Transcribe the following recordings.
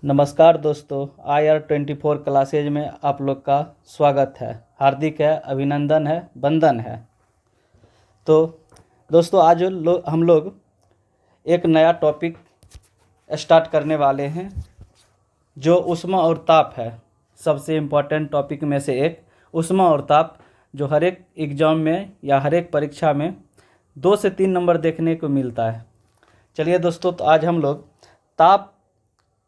नमस्कार दोस्तों, IR24 classes में आप लोग का स्वागत है। हार्दिक है, अभिनंदन है, वंदन है। तो दोस्तों आज हम लोग एक नया टॉपिक स्टार्ट करने वाले हैं जो ऊष्मा और ताप है। सबसे इम्पोर्टेंट टॉपिक में से एक ऊष्मा और ताप, जो हर एक एग्ज़ाम में या हर एक परीक्षा में 2 से 3 नंबर देखने को मिलता है। चलिए दोस्तों, तो आज हम लोग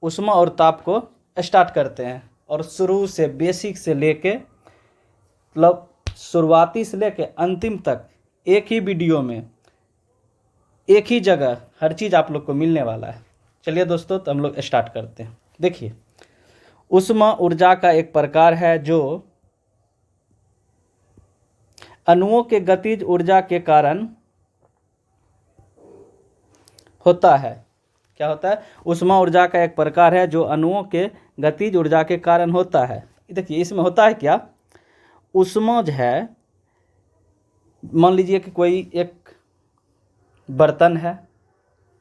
ऊष्मा और ताप को स्टार्ट करते हैं और शुरू से बेसिक से लेके मतलब शुरुआती से लेके अंतिम तक एक ही वीडियो में एक ही जगह हर चीज़ आप लोग को मिलने वाला है। चलिए दोस्तों, तो हम लोग स्टार्ट करते हैं। देखिए, ऊष्मा ऊर्जा का एक प्रकार है जो अणुओं के गतिज ऊर्जा के कारण होता है। क्या होता है? ऊष्मा ऊर्जा का एक प्रकार है जो अणुओं के गतिज ऊर्जा के कारण होता है। देखिए, इसमें होता है क्या, ऊष्मा जो है, मान लीजिए कि कोई एक बर्तन है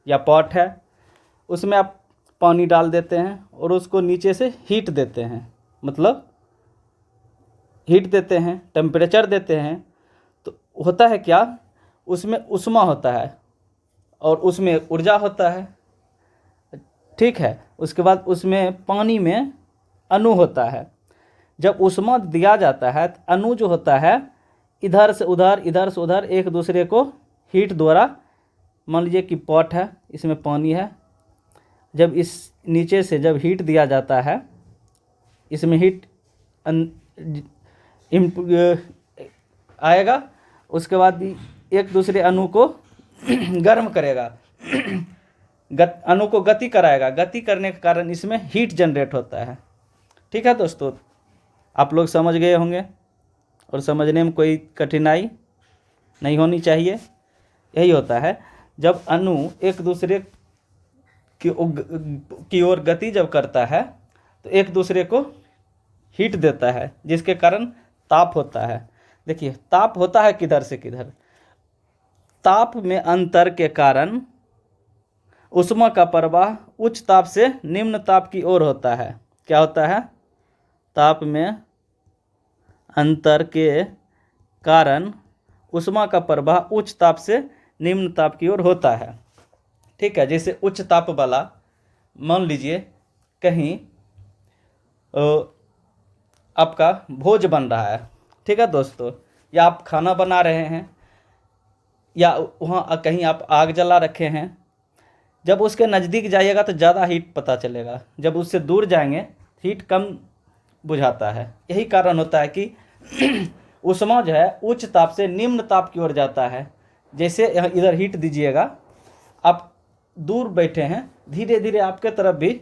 या पॉट है, उसमें आप पानी डाल देते हैं और उसको नीचे से हीट देते हैं, मतलब हीट देते हैं, टेम्परेचर देते हैं। तो होता है क्या, उसमें ऊष्मा होता है और उसमें ऊर्जा होता है। ठीक है, उसके बाद उसमें पानी में अणु होता है। जब ऊष्मा दिया जाता है तो अणु जो होता है इधर से उधर एक दूसरे को हीट द्वारा, मान लीजिए कि पॉट है, इसमें पानी है, जब इस नीचे से जब हीट दिया जाता है, इसमें हीट आएगा, उसके बाद एक दूसरे अणु को गर्म करेगा, अणु को गति कराएगा। गति करने के कारण इसमें हीट जनरेट होता है। ठीक है दोस्तों, आप लोग समझ गए होंगे और समझने में कोई कठिनाई नहीं होनी चाहिए। यही होता है, जब अणु एक दूसरे की ओर गति जब करता है तो एक दूसरे को हीट देता है, जिसके कारण ताप होता है। देखिए, ताप होता है किधर से किधर। ताप में अंतर के कारण ऊष्मा का प्रवाह उच्च ताप से निम्न ताप की ओर होता है। क्या होता है? ताप में अंतर के कारण ऊष्मा का प्रवाह उच्च ताप से निम्न ताप की ओर होता है। ठीक है, जैसे उच्च ताप वाला, मान लीजिए कहीं आपका भोज बन रहा है, ठीक है दोस्तों, या आप खाना बना रहे हैं या वहाँ कहीं आप आग जला रखे हैं। जब उसके नज़दीक जाइएगा तो ज़्यादा हीट पता चलेगा, जब उससे दूर जाएंगे हीट कम बुझाता है। यही कारण होता है कि ऊष्मा जो है उच्च ताप से निम्न ताप की ओर जाता है। जैसे इधर हीट दीजिएगा, आप दूर बैठे हैं, धीरे धीरे आपके तरफ भी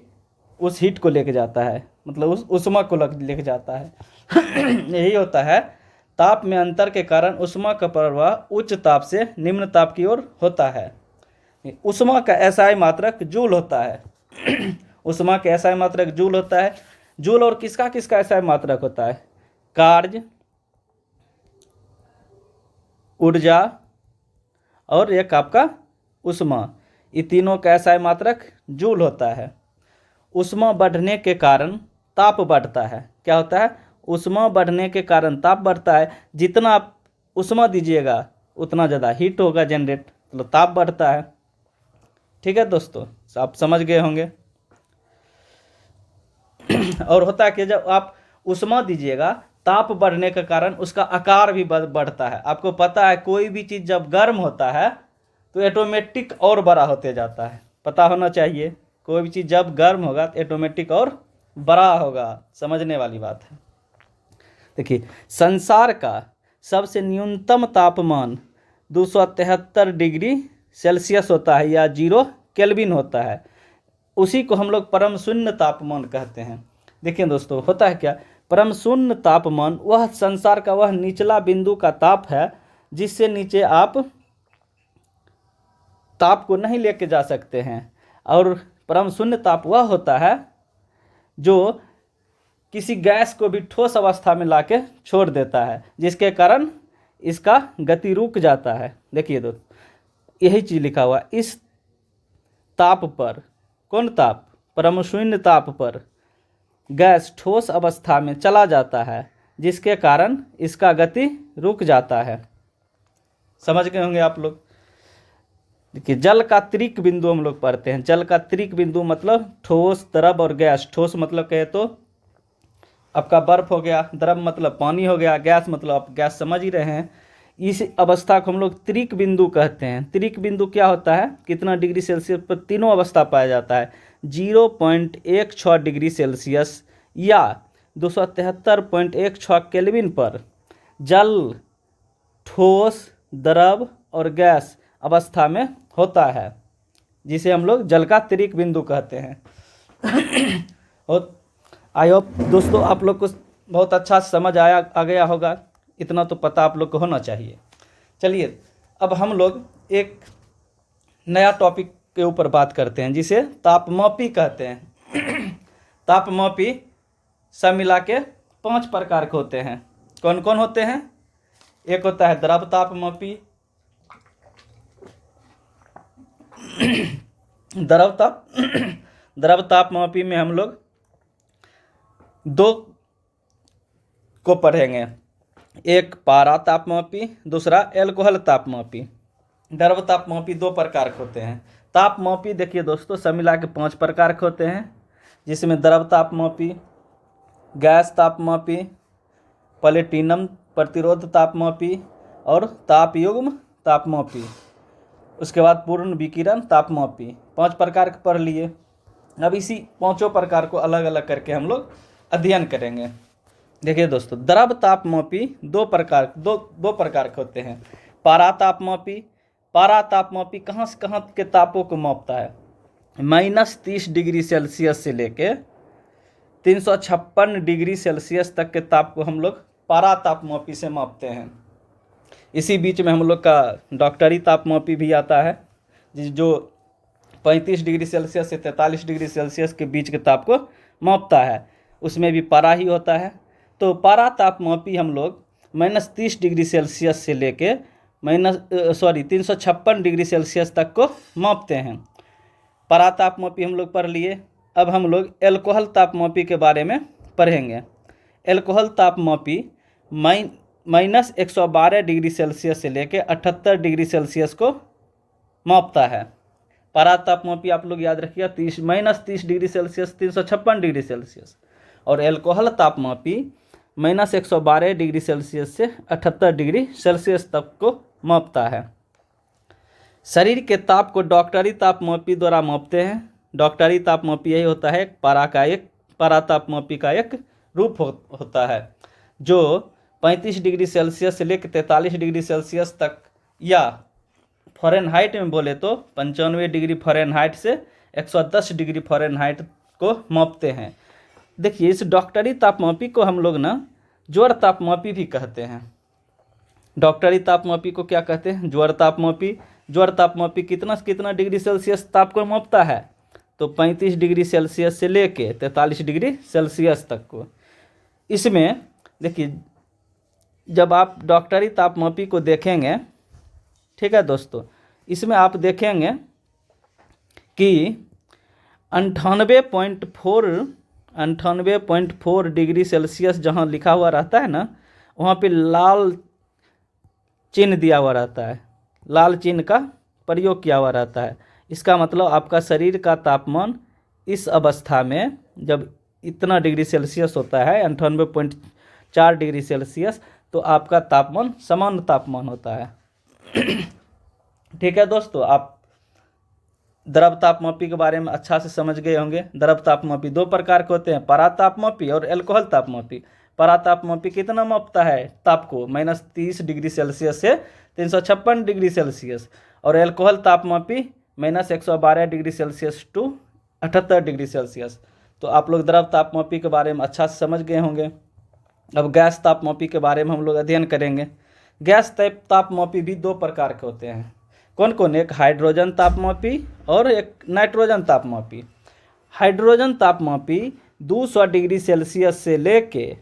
उस हीट को लेके जाता है, मतलब उस ऊष्मा को लेके जाता है। यही होता है, ताप में अंतर के कारण ऊष्मा का प्रवाह उच्च ताप से निम्न ताप की ओर होता है। ऊष्मा का एसआई मात्रक जूल होता है। ऊष्मा का एसआई मात्रक जूल होता है। जूल और किसका किसका एसआई मात्रक होता है? कार्य, ऊर्जा और एक आपका ऊष्मा, ये तीनों का एसआई मात्रक जूल होता है। ऊष्मा बढ़ने के कारण ताप बढ़ता है। क्या होता है? ऊष्मा बढ़ने के कारण ताप बढ़ता है। जितना आप ऊष्मा दीजिएगा उतना ज़्यादा हीट होगा जनरेट, मतलब ताप बढ़ता है। ठीक है दोस्तों, आप समझ गए होंगे। और होता है कि जब आप ऊष्मा दीजिएगा, ताप बढ़ने के कारण उसका आकार भी बढ़ता है। आपको पता है, कोई भी चीज़ जब गर्म होता है तो ऑटोमेटिक और बड़ा होते जाता है, पता होना चाहिए। कोई भी चीज़ जब गर्म होगा तो ऑटोमेटिक और बड़ा होगा, समझने वाली बात है। देखिए, संसार का सबसे न्यूनतम तापमान 273 डिग्री सेल्सियस होता है या 0 केल्विन होता है। उसी को हम लोग परम शून्य तापमान कहते हैं। देखिए दोस्तों, होता है क्या, परम शून्य तापमान वह संसार का वह निचला बिंदु का ताप है जिससे नीचे आप ताप को नहीं लेके जा सकते हैं। और परम शून्य ताप वह होता है जो किसी गैस को भी ठोस अवस्था में लाके छोड़ देता है, जिसके कारण इसका गति रुक जाता है। देखिए दोस्त, यही चीज़ लिखा हुआ, इस ताप पर, कौन ताप? परमशून्य ताप पर गैस ठोस अवस्था में चला जाता है, जिसके कारण इसका गति रुक जाता है। समझ गए होंगे आप लोग। देखिए, जल का त्रिक बिंदु हम लोग पढ़ते हैं। जल का त्रिक बिंदु मतलब ठोस, द्रव और गैस। ठोस मतलब कहे तो आपका बर्फ हो गया, द्रव मतलब पानी हो गया, गैस मतलब आप गैस समझ ही रहे हैं। इस अवस्था को हम लोग त्रिक बिंदु कहते हैं। त्रिक बिंदु क्या होता है, कितना डिग्री सेल्सियस पर तीनों अवस्था पाया जाता है, 0.16 डिग्री सेल्सियस या 273.16 केल्विन पर जल ठोस, द्रव और गैस अवस्था में होता है, जिसे हम लोग जल का त्रिक बिंदु कहते हैं। और आई होप दोस्तों आप लोग को बहुत अच्छा समझ आ गया होगा। इतना तो पता आप लोग को होना चाहिए। चलिए अब हम लोग एक नया टॉपिक के ऊपर बात करते हैं, जिसे तापमापी कहते हैं। तापमापी सब मिला के 5 प्रकार के होते हैं। कौन कौन होते हैं? एक होता है द्रव तापमापी, द्रव तापमापी में हम लोग 2 को पढ़ेंगे, एक पारा तापमापी, दूसरा एल्कोहल तापमापी। द्रव तापमापी 2 प्रकार के होते हैं। तापमापी देखिए दोस्तों सब मिला के 5 प्रकार के होते हैं, जिसमें द्रव तापमापी, गैस तापमापी, प्लेटिनम प्रतिरोध तापमापी और तापयुग्म तापमापी। उसके बाद पूर्ण विकिरण तापमापी। 5 प्रकार के पढ़ लिए। अब इसी 5 प्रकार को अलग अलग करके हम लोग अध्ययन करेंगे। देखिए दोस्तों, द्रव तापमापी दो प्रकार के होते हैं। पारा तापमापी। पारा तापमापी कहाँ से कहाँ के तापों को मापता है? -30 डिग्री सेल्सियस से लेके 356 डिग्री सेल्सियस तक के ताप को हम लोग पारा तापमापी से मापते हैं। इसी बीच में हम लोग का डॉक्टरी तापमापी भी आता है, जो 35 डिग्री सेल्सियस से 43 डिग्री सेल्सियस के बीच के ताप को मापता है। उसमें भी पारा ही होता है। तो पारा तापमापी हम लोग -30 डिग्री सेल्सियस से लेके 356 डिग्री सेल्सियस तक को मापते हैं। पारा तापमापी हम लोग पढ़ लिए। अब हम लोग एल्कोहल तापमापी के बारे में पढ़ेंगे। एल्कोहल तापमापी -112 डिग्री सेल्सियस से लेके 78 डिग्री सेल्सियस को मापता है। पारा तापमापी आप लोग याद रखिएगा, -30 डिग्री सेल्सियस 356 डिग्री सेल्सियस, और एल्कोहल तापमापी -112 डिग्री सेल्सियस से 78 डिग्री सेल्सियस तक को मापता है। शरीर के ताप को डॉक्टरी तापमापी द्वारा मापते हैं। डॉक्टरी तापमापी यही होता है, पारा तापमापी का एक रूप होता है, जो 35 डिग्री सेल्सियस से लेकर 43 डिग्री सेल्सियस तक, या फ़ारेनहाइट में बोले तो 95 डिग्री फ़ारेनहाइट से 110 डिग्री फ़ारेनहाइट को मापते हैं। देखिए, इस डॉक्टरी तापमापी को हम लोग ना ज्वर तापमापी भी कहते हैं। डॉक्टरी तापमापी को क्या कहते हैं? ज्वर तापमापी। ज्वर तापमापी कितना डिग्री सेल्सियस ताप को मापता है? तो 35 डिग्री सेल्सियस से लेके 43 डिग्री सेल्सियस तक को। इसमें देखिए, जब आप डॉक्टरी तापमापी को देखेंगे, ठीक है दोस्तों, इसमें आप देखेंगे कि 98.4 डिग्री सेल्सियस जहाँ लिखा हुआ रहता है ना, वहाँ पे लाल चिन्ह दिया हुआ रहता है। लाल चिन्ह का प्रयोग किया हुआ रहता है। इसका मतलब आपका शरीर का तापमान इस अवस्था में जब इतना डिग्री सेल्सियस होता है, 98.4 डिग्री सेल्सियस, तो आपका तापमान सामान्य तापमान होता है। ठीक है दोस्तों, आप द्रव तापमापी के बारे में अच्छा से समझ गए होंगे। द्रव तापमापी 2 प्रकार के होते हैं, पारा तापमापी और एल्कोहल तापमापी। पारा तापमापी कितना मापता है ताप को? -30 डिग्री सेल्सियस से 356 डिग्री सेल्सियस, और एल्कोहल तापमापी -112 degree Celsius to 78 degree Celsius. तो आप लोग द्रव तापमापी के बारे में अच्छा से समझ गए होंगे। अब गैस तापमापी के बारे में हम लोग अध्ययन करेंगे। गैस तापमापी भी 2 प्रकार के होते हैं। कौन कौन? एक हाइड्रोजन तापमापी और एक नाइट्रोजन तापमापी। हाइड्रोजन तापमापी 200 डिग्री सेल्सियस से लेके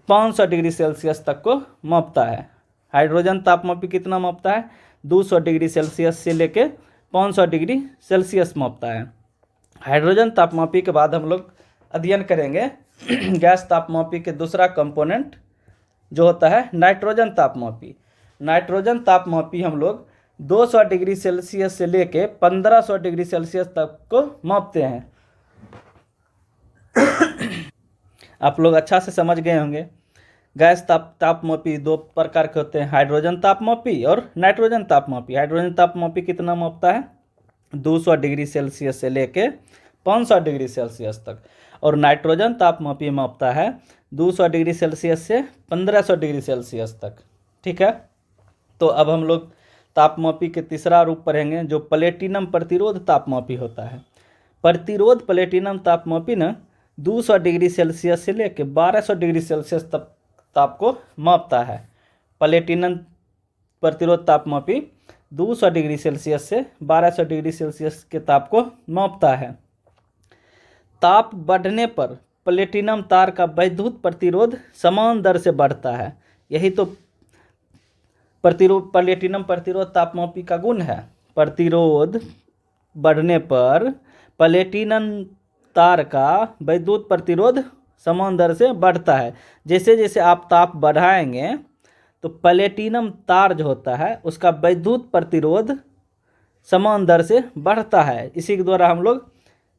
500 डिग्री सेल्सियस तक को मापता है। हाइड्रोजन तापमापी कितना मापता है? 200 डिग्री सेल्सियस से लेके 500 डिग्री सेल्सियस मापता है। हाइड्रोजन तापमापी के बाद हम लोग अध्ययन करेंगे गैस तापमापी के दूसरा कंपोनेंट जो होता है नाइट्रोजन तापमापी। नाइट्रोजन तापमापी हम लोग 200 डिग्री सेल्सियस से लेके 1500 डिग्री सेल्सियस तक को मापते हैं। आप लोग अच्छा से समझ गए होंगे। गैस तापमापी दो प्रकार के होते हैं, हाइड्रोजन तापमापी और नाइट्रोजन तापमापी। हाइड्रोजन तापमापी कितना मापता है? 200 डिग्री सेल्सियस से लेके 500 डिग्री सेल्सियस तक। और नाइट्रोजन तापमापी मापता है 200 डिग्री सेल्सियस से 1500 डिग्री सेल्सियस तक। ठीक है, तो अब हम लोग तापमापी के तीसरा रूप पढ़ेंगे जो प्लेटिनम प्रतिरोध तापमापी होता है। प्रतिरोध प्लेटिनम तापमापी ना 200 डिग्री सेल्सियस से लेके 1200 डिग्री सेल्सियस तक ताप को मापता है। प्लेटिनम प्रतिरोध तापमापी 200 डिग्री सेल्सियस से 1200 डिग्री सेल्सियस के ताप को मापता है। ताप बढ़ने पर प्लेटिनम तार का वैद्युत प्रतिरोध समान दर से बढ़ता है। यही तो प्लेटिनम प्रतिरोध तापमापी का गुण है। प्रतिरोध बढ़ने पर प्लेटिनम तार का वैद्युत प्रतिरोध समान दर से बढ़ता है। जैसे जैसे आप ताप बढ़ाएंगे तो प्लेटिनम तार जो होता है उसका वैद्युत प्रतिरोध समान दर से बढ़ता है। इसी के द्वारा हम लोग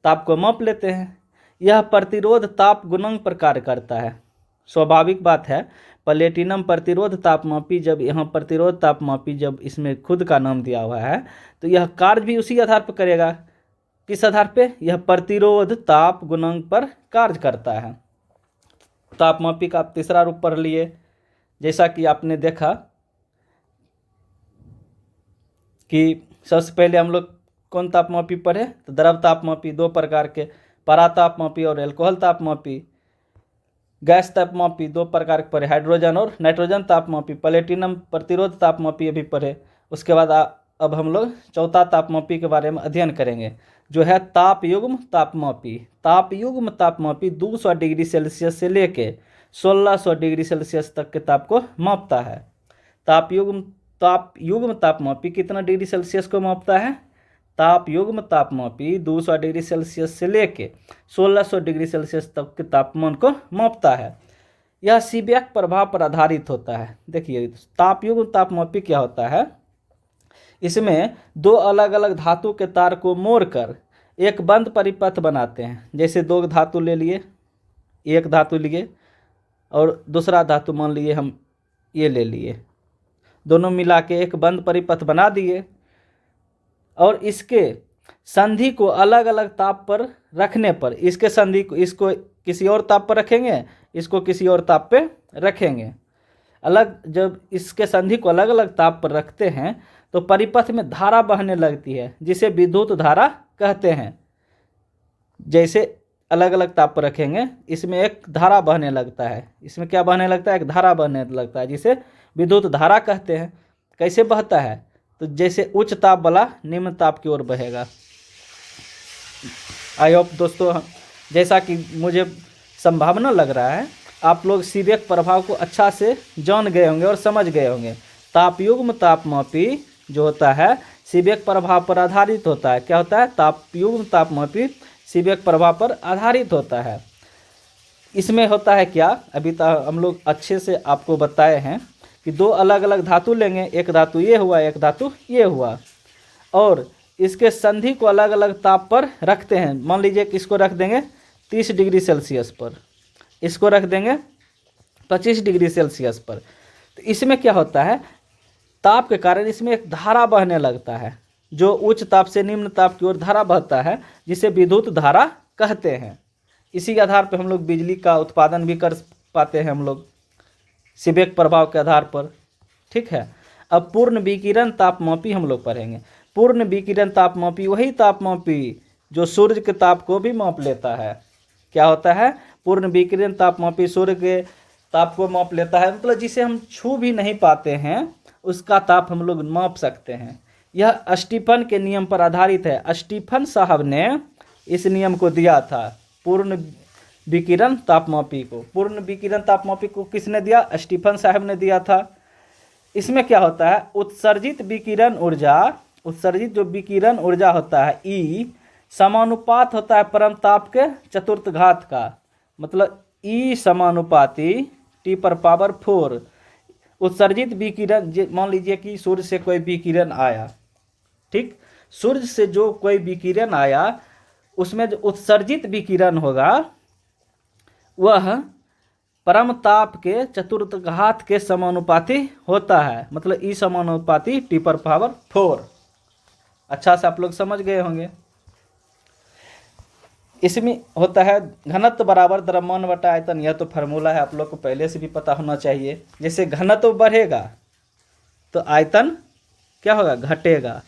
ताप को माप लेते हैं। यह प्रतिरोध ताप गुणांक पर कार्य करता है। स्वाभाविक बात है, प्लेटिनम प्रतिरोध तापमापी, जब यहाँ प्रतिरोध तापमापी जब इसमें खुद का नाम दिया हुआ है तो यह कार्य भी उसी आधार पर करेगा। किस आधार पे? यह प्रतिरोध ताप गुणांक पर कार्य करता है। तापमापी का तीसरा रूप पढ़ लिए। जैसा कि आपने देखा कि सबसे पहले हम लोग कौन तापमापी पढ़े? तो द्रव तापमापी दो प्रकार के, परातापमापी और एल्कोहल तापमापी। गैस तापमापी दो प्रकार के पढ़े, हाइड्रोजन और नाइट्रोजन तापमापी। प्लेटिनम प्रतिरोध तापमापी अभी पढ़े। उसके बाद अब हम लोग चौथा तापमापी के बारे में अध्ययन करेंगे जो है तापयुग्म तापमापी। तापयुग्म तापमापी 200 डिग्री सेल्सियस से लेके 1600 डिग्री सेल्सियस तक के ताप को मापता है। तापयुग्म तापमापी कितना डिग्री सेल्सियस को मापता है? तापयुग्म तापमापी 200 डिग्री सेल्सियस से लेके 1600 डिग्री सेल्सियस तक के तापमान को मापता है। यह सीबेक प्रभाव पर आधारित होता है। देखिए तापयुग्म तापमापी क्या होता है, इसमें दो अलग अलग धातु के तार को मोड़कर एक बंद परिपथ बनाते हैं। जैसे दो धातु ले लिए, एक धातु लिए और दूसरा धातु मान लिए हम ये ले लिए, दोनों मिला के एक बंद परिपथ बना दिए और इसके संधि को अलग अलग ताप पर रखने पर, इसके संधि को, इसको किसी और ताप पर रखेंगे, इसको किसी और ताप पे रखेंगे। जब इसके संधि को अलग अलग ताप पर रखते हैं तो परिपथ में धारा बहने लगती है जिसे विद्युत धारा कहते हैं। जैसे अलग अलग ताप पर रखेंगे, इसमें एक धारा बहने लगता है। इसमें क्या बहने लगता है? एक धारा बहने लगता है जिसे विद्युत धारा कहते हैं। कैसे बहता है? तो जैसे उच्च ताप वाला निम्न ताप की ओर बहेगा। आई होप दोस्तों, जैसा कि मुझे संभावना लग रहा है आप लोग सीबेक प्रभाव को अच्छा से जान गए होंगे और समझ गए होंगे। तापयुग्म तापमापी जो होता है सीबेक प्रभाव पर आधारित होता है। क्या होता है? तापयुग्म तापमापी सीबेक प्रभाव पर आधारित होता है। इसमें होता है क्या, अभी तक हम लोग अच्छे से आपको बताए हैं कि दो अलग अलग धातु लेंगे, एक धातु ये हुआ, एक धातु ये हुआ, और इसके संधि को अलग अलग ताप पर रखते हैं। मान लीजिए कि इसको रख देंगे 30 डिग्री सेल्सियस पर, इसको रख देंगे 25 डिग्री सेल्सियस पर। तो इसमें क्या होता है, ताप के कारण इसमें एक धारा बहने लगता है जो उच्च ताप से निम्न ताप की ओर धारा बहता है जिसे विद्युत धारा कहते हैं। इसी के आधार पर हम लोग बिजली का उत्पादन भी कर पाते हैं हम लोग सीबेक प्रभाव के आधार पर। ठीक है, अब पूर्ण विकिरण तापमापी हम लोग पढ़ेंगे। पूर्ण विकिरण तापमापी वही तापमापी जो सूर्य के ताप को भी माप लेता है। क्या होता है? पूर्ण विकिरण तापमापी सूर्य के ताप को माप लेता है, मतलब जिसे हम छू भी नहीं पाते हैं उसका ताप हम लोग माप सकते हैं। यह स्टीफन के नियम पर आधारित है। स्टीफन साहब ने इस नियम को दिया था पूर्ण विकिरण तापमापी को। पूर्ण विकिरण तापमापी को किसने दिया? स्टीफन साहब ने दिया था। इसमें क्या होता है, उत्सर्जित विकिरण ऊर्जा, उत्सर्जित जो विकिरण ऊर्जा होता है ई, समानुपात होता है परम ताप के चतुर्थ घात का, मतलब E समानुपाती T⁴ उत्सर्जित विकिरण, मान लीजिए कि सूर्य से कोई विकिरण आया, ठीक, सूर्य से जो कोई विकिरण आया उसमें जो उत्सर्जित विकिरण होगा वह परम ताप के चतुर्थ घात के समानुपाती होता है, मतलब E समानुपाती T⁴। अच्छा से आप लोग समझ गए होंगे। इसमें होता है घनत्व बराबर द्रव्यमान बटा आयतन, यह तो फार्मूला है, आप लोग को पहले से भी पता होना चाहिए। जैसे घनत्व बढ़ेगा तो आयतन क्या होगा, घटेगा।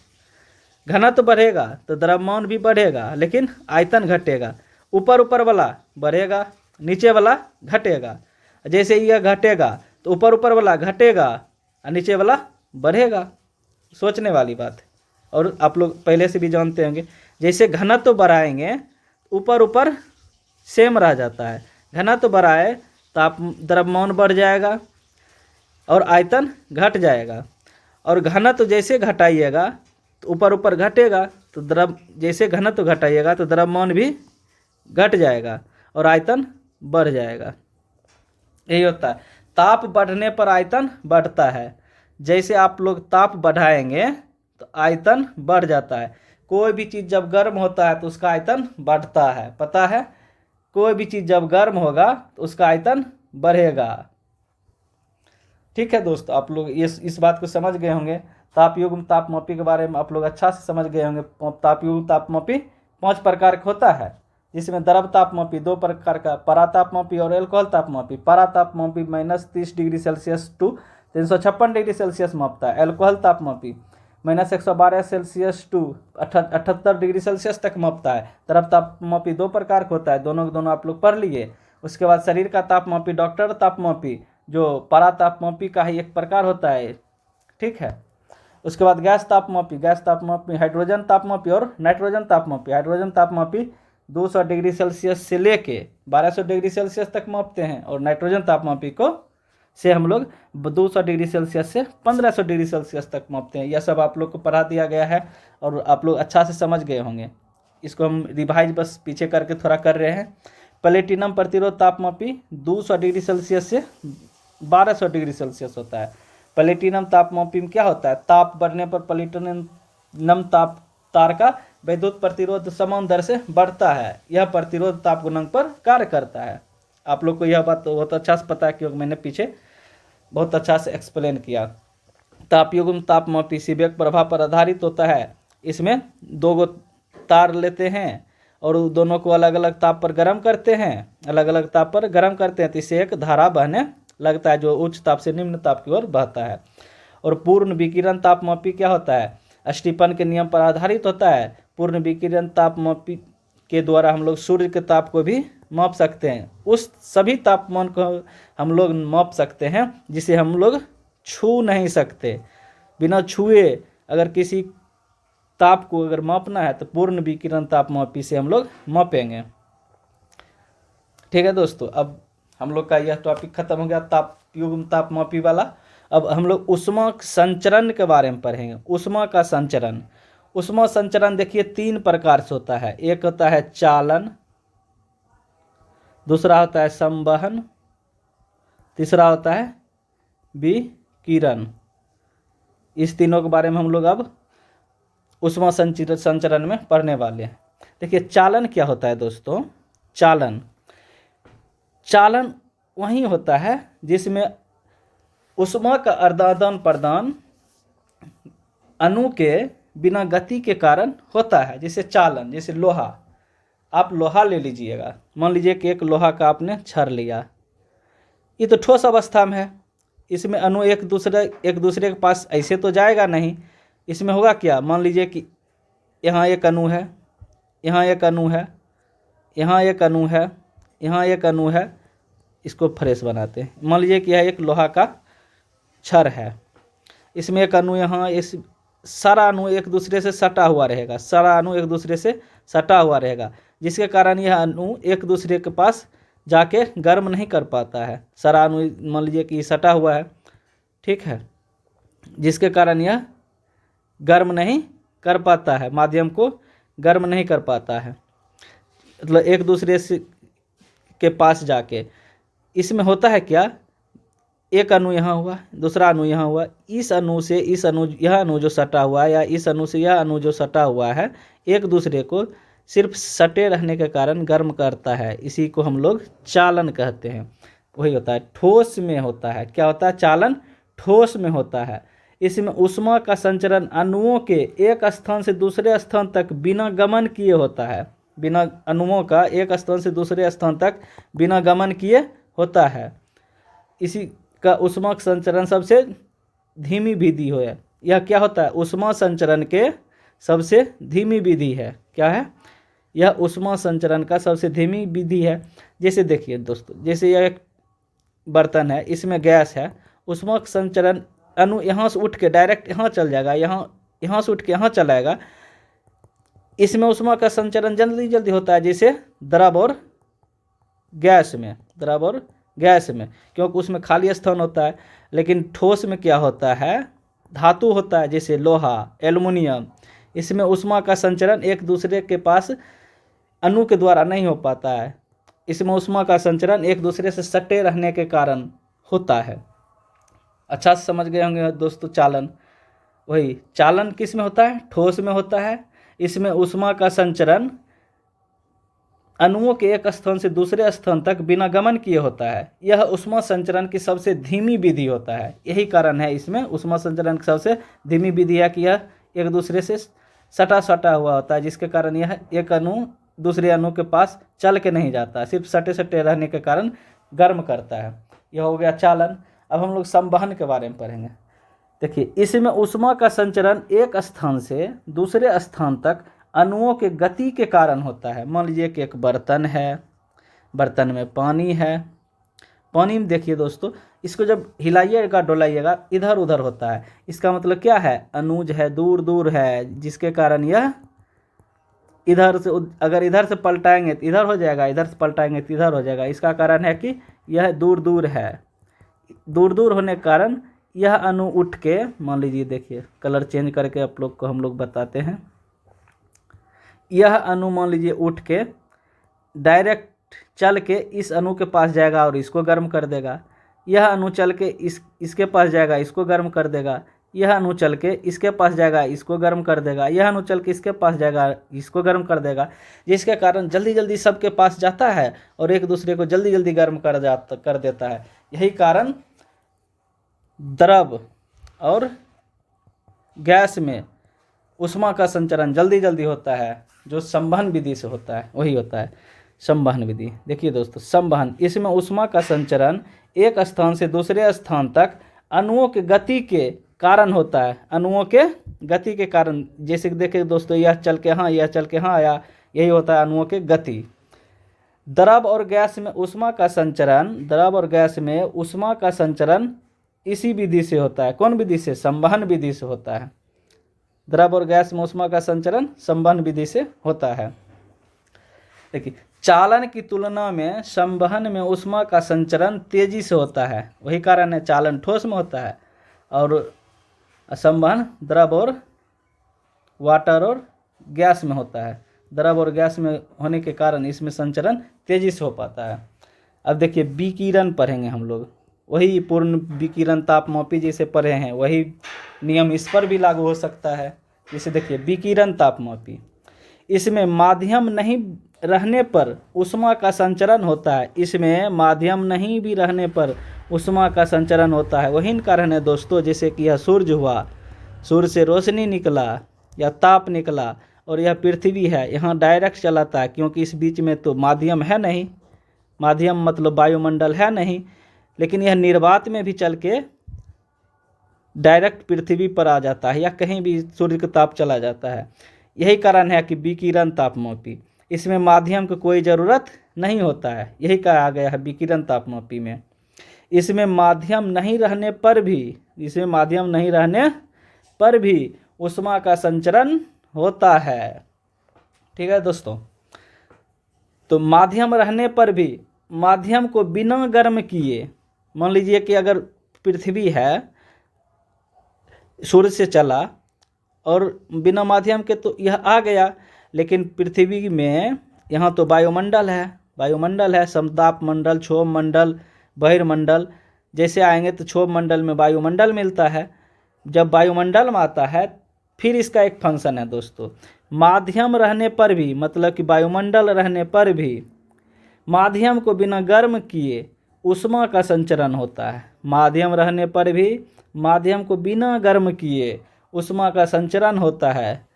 घनत्व बढ़ेगा तो द्रव्यमान भी बढ़ेगा लेकिन आयतन घटेगा। ऊपर ऊपर वाला बढ़ेगा, नीचे वाला घटेगा। जैसे यह घटेगा तो ऊपर ऊपर वाला घटेगा और नीचे वाला बढ़ेगा। सोचने वाली बात है, और आप लोग पहले से भी जानते होंगे। जैसे घनत्व बढ़ाएंगे ऊपर ऊपर सेम रह जाता है, घनत्व बढ़ाए ताप द्रव्यमान बढ़ जाएगा और आयतन घट जाएगा। और घनत्व जैसे घटाइएगा तो ऊपर ऊपर घटेगा, तो जैसे घनत्व घटाइएगा तो द्रव्यमान भी घट जाएगा और आयतन बढ़ जाएगा। यही होता है, ताप बढ़ने पर आयतन बढ़ता है। जैसे आप लोग ताप बढ़ाएंगे तो आयतन बढ़ जाता है। कोई भी चीज़ जब गर्म होता है तो उसका आयतन बढ़ता है, पता है। कोई भी चीज़ जब गर्म होगा तो उसका आयतन बढ़ेगा। ठीक है दोस्तों, आप लोग इस बात को समझ गए होंगे। तापयुग्म तापमापी के बारे में आप लोग अच्छा से समझ गए होंगे। तापयुग्म तापमापी 5 प्रकार का होता है, जिसमें द्रव तापमापी 2 प्रकार का, परातापमापी और एल्कोहल तापमापी। परातापमापी -30 degree Celsius to 356 degree Celsius मापता है। एल्कोहल तापमापी -112 सेल्सियस टू 78 डिग्री सेल्सियस तक मापता है। द्रव तापमापी 2 प्रकार का होता है, दोनों के दोनों आप लोग पढ़ लिए। उसके बाद शरीर का तापमापी, डॉक्टर तापमापी, जो परातापमापी का ही एक प्रकार होता है, ठीक है। उसके बाद गैस तापमापी, हाइड्रोजन तापमापी और नाइट्रोजन तापमापी। हाइड्रोजन तापमापी 200 डिग्री सेल्सियस से लेके 1200 डिग्री सेल्सियस तक मापते हैं, और नाइट्रोजन तापमापी को से हम लोग 200 डिग्री सेल्सियस से 1500 डिग्री सेल्सियस तक मापते हैं। यह सब आप लोग को पढ़ा दिया गया है और आप लोग अच्छा से समझ गए होंगे। इसको हम रिवाइज बस पीछे करके थोड़ा कर रहे हैं। प्लेटिनम प्रतिरोध तापमापी 200 डिग्री सेल्सियस से 1200 डिग्री सेल्सियस होता है। प्लेटिनम तापमापी में क्या होता है, ताप बढ़ने पर प्लेटिनम तार का विद्युत प्रतिरोध समान दर से बढ़ता है। यह प्रतिरोध ताप गुणांक पर कार्य करता है। आप लोग को यह बात बहुत अच्छा से पता है क्योंकि मैंने पीछे बहुत अच्छा से एक्सप्लेन किया। तापयुग्म तापमापी सीबेक प्रभाव पर आधारित होता है। इसमें 2 तार लेते हैं और दोनों को अलग अलग ताप पर गर्म करते हैं, अलग अलग ताप पर गर्म करते हैं, तो इससे एक धारा बहने लगता है जो उच्च ताप से निम्न ताप की ओर बहता है। और पूर्ण विकिरण तापमापी क्या होता है, स्टीफन के नियम पर आधारित होता है। पूर्ण विकिरण तापमापी के द्वारा हम लोग सूर्य के ताप को भी माप सकते हैं। उस सभी तापमान को हम लोग माप सकते हैं जिसे हम लोग छू नहीं सकते। बिना छुए अगर किसी ताप को अगर मापना है तो पूर्ण विकिरण तापमापी से हम लोग मापेंगे। ठीक है दोस्तों, अब हम लोग का यह टॉपिक खत्म हो गया तापयुग्म तापमापी वाला। अब हम लोग ऊष्मा संचरण के बारे में पढ़ेंगे। ऊष्मा का संचरण, ऊष्मा संचरण देखिए 3 प्रकार से होता है। एक होता है चालन, दूसरा होता है संवहन, तीसरा होता है विकिरण। इस तीनों के बारे में हम लोग अब ऊष्मा संचरण में पढ़ने वाले हैं। देखिए चालन क्या होता है दोस्तों। चालन वही होता है जिसमें ऊष्मा का आदान प्रदान अणु के बिना गति के कारण होता है। जैसे चालन, जैसे लोहा, आप लोहा ले लीजिएगा, मान लीजिए कि एक लोहा का आपने छड़ लिया, ये तो ठोस अवस्था में है। इसमें अणु एक दूसरे के पास ऐसे तो जाएगा नहीं। इसमें होगा क्या, मान लीजिए कि यहाँ एक अणु है, यहाँ एक अणु है, यहाँ एक अणु है, यहाँ एक अणु है। इसको फ्रेश बनाते हैं। मान लीजिए कि यह एक लोहा का छड़ है, इसमें एक अणु यहाँ, इस सारा अणु एक दूसरे से सटा हुआ रहेगा, सारा अणु एक दूसरे से सटा हुआ रहेगा, जिसके कारण यह अणु एक दूसरे के पास जाके गर्म नहीं कर पाता है। सारा अणु मान लीजिए कि सटा हुआ है, ठीक है, जिसके कारण यह गर्म नहीं कर पाता है, माध्यम को गर्म नहीं कर पाता है, मतलब एक दूसरे से के पास जाके। इसमें होता है क्या, एक अणु यहाँ हुआ, दूसरा अणु यहाँ हुआ, इस अणु से इस अणु, यह अणु जो सटा हुआ है या इस अणु से यह अणु जो सटा हुआ है, एक दूसरे को सिर्फ सटे रहने के कारण गर्म करता है। इसी को हम लोग चालन कहते हैं। वही होता है, ठोस में होता है। क्या होता है, चालन ठोस में होता है। इसमें ऊष्मा का संचरण अणुओं के एक स्थान से दूसरे स्थान तक बिना गमन किए होता है। बिना अणुओं का एक स्थान से दूसरे स्थान तक बिना गमन किए होता है। इसी का ऊष्मा संचरण सबसे धीमी विधि है। यह क्या होता है, ऊष्मा संचरण के सबसे धीमी विधि है। क्या है, यह ऊष्मा संचरण का सबसे धीमी विधि है। जैसे देखिए दोस्तों, जैसे यह एक बर्तन है, इसमें गैस है, ऊष्मा संचरण अणु यहाँ से उठ के डायरेक्ट यहाँ चल जाएगा, यहाँ से उठ के यहाँ चलाएगा। इसमें ऊष्मा का संचरण जल्दी जल्दी होता है, जैसे द्रव और गैस में, क्योंकि उसमें खाली स्थान होता है। लेकिन ठोस में क्या होता है, धातु होता है, जैसे लोहा, एल्युमिनियम। इसमें ऊष्मा का संचरण एक दूसरे के पास अणु के द्वारा नहीं हो पाता है। इसमें ऊष्मा का संचरण एक दूसरे से सटे रहने के कारण होता है। अच्छा से समझ गए होंगे दोस्तों। चालन, वही चालन किस में होता है, ठोस में होता है। इसमें ऊष्मा का संचरण अणुओं के एक स्थान से दूसरे स्थान तक बिना गमन किए होता है। यह ऊष्मा संचरण की सबसे धीमी विधि होता है। यही कारण है इसमें ऊष्मा संचरण की सबसे धीमी विधि है कि यह एक दूसरे से सटा हुआ होता है, जिसके कारण यह एक अणु दूसरे अणु के पास चल के नहीं जाता, सिर्फ सटे रहने के कारण गर्म करता है। यह हो गया चालन। अब हम लोग संवहन के बारे में पढ़ेंगे। देखिए, इसमें ऊष्मा का संचरण एक स्थान से दूसरे स्थान तक अणुओं के गति के कारण होता है। मान लीजिए कि एक बर्तन है, बर्तन में पानी है। पानी में देखिए दोस्तों, इसको जब हिलाइएगा डोलाइएगा इधर उधर होता है। इसका मतलब क्या है, अणुज है, दूर दूर है, जिसके कारण यह इधर से, अगर इधर से पलटाएंगे तो इधर हो जाएगा, इधर से पलटाएंगे तो इधर हो जाएगा। इसका कारण है कि यह दूर दूर है। दूर दूर होने के कारण यह अणु उठ के, मान लीजिए देखिए कलर चेंज करके आप लोग को हम लोग बताते हैं। यह अणु मान लीजिए उठ के डायरेक्ट चल के इस अणु के पास जाएगा और इसको गर्म कर देगा। यह अणु चल के इसके पास जाएगा, इसको गर्म कर देगा। यह अणु चल के इसके पास जाएगा, इसको गर्म कर देगा। यह अणु चल के इसके पास जाएगा, इसको गर्म कर देगा। जिसके कारण जल्दी जल्दी सबके पास जाता है और एक दूसरे को जल्दी जल्दी गर्म कर देता है। यही कारण द्रव और गैस में ऊष्मा का संचरण जल्दी जल्दी होता है, जो संवहन विधि से होता है, वही होता है संवहन विधि। देखिए दोस्तों, संवहन, इसमें ऊष्मा का संचरण एक स्थान से दूसरे स्थान तक अणुओं के गति के कारण होता है। अणुओं के गति के कारण, जैसे कि देखिए दोस्तों, यह चल के हाँ, यह चल के हाँ आया, यही होता है अणुओं के गति। द्रव और गैस में ऊष्मा का संचरण इसी विधि से होता है। कौन विधि से, संवहन विधि से होता है। द्रव और गैस में ऊष्मा का संचरण संवहन विधि से होता है। देखिए, चालन की तुलना में संवहन में ऊष्मा का संचरण तेजी से होता है। वही कारण है चालन ठोस में होता है और संवहन द्रव और वाटर और गैस में होता है। द्रव और गैस में होने के कारण इसमें संचरण तेजी से हो पाता है। अब देखिए, विकिरण पढ़ेंगे हम लोग। वही पूर्ण विकिरण तापमापी जैसे पढ़े हैं, वही नियम इस पर भी लागू हो सकता है। जैसे देखिए, विकिरण तापमापी, इसमें माध्यम नहीं रहने पर ऊष्मा का संचरण होता है। इसमें माध्यम नहीं भी रहने पर ऊष्मा का संचरण होता है। वही कारण है दोस्तों, जैसे कि यह सूर्य हुआ, सूर्य से रोशनी निकला या ताप निकला और यह पृथ्वी है, यहाँ डायरेक्ट चलाता है, क्योंकि इस बीच में तो माध्यम है नहीं। माध्यम मतलब वायुमंडल है नहीं, लेकिन यह निर्वात में भी चल के डायरेक्ट पृथ्वी पर आ जाता है या कहीं भी सूर्य का ताप चला जाता है। यही कारण है कि विकिरण तापमापी, इसमें माध्यम की कोई ज़रूरत नहीं होता है। यही कहा गया है विकिरण तापमापी में। इसमें माध्यम नहीं रहने पर भी ऊष्मा का संचरण होता है। ठीक है दोस्तों, तो माध्यम रहने पर भी, माध्यम को बिना गर्म किए, मान लीजिए कि अगर पृथ्वी है, सूर्य से चला और बिना माध्यम के तो यह आ गया, लेकिन पृथ्वी में यहाँ तो वायुमंडल है, समताप मंडल, क्षोभ मंडल, बहिर्मंडल। जैसे आएंगे तो क्षोभ मंडल में वायुमंडल मिलता है। जब वायुमंडल में आता है फिर इसका एक फंक्शन है दोस्तों, माध्यम रहने पर भी, मतलब कि वायुमंडल रहने पर भी माध्यम को बिना गर्म किए ऊष्मा का संचरण होता है। माध्यम रहने पर भी माध्यम को बिना गर्म किए ऊष्मा का संचरण होता है,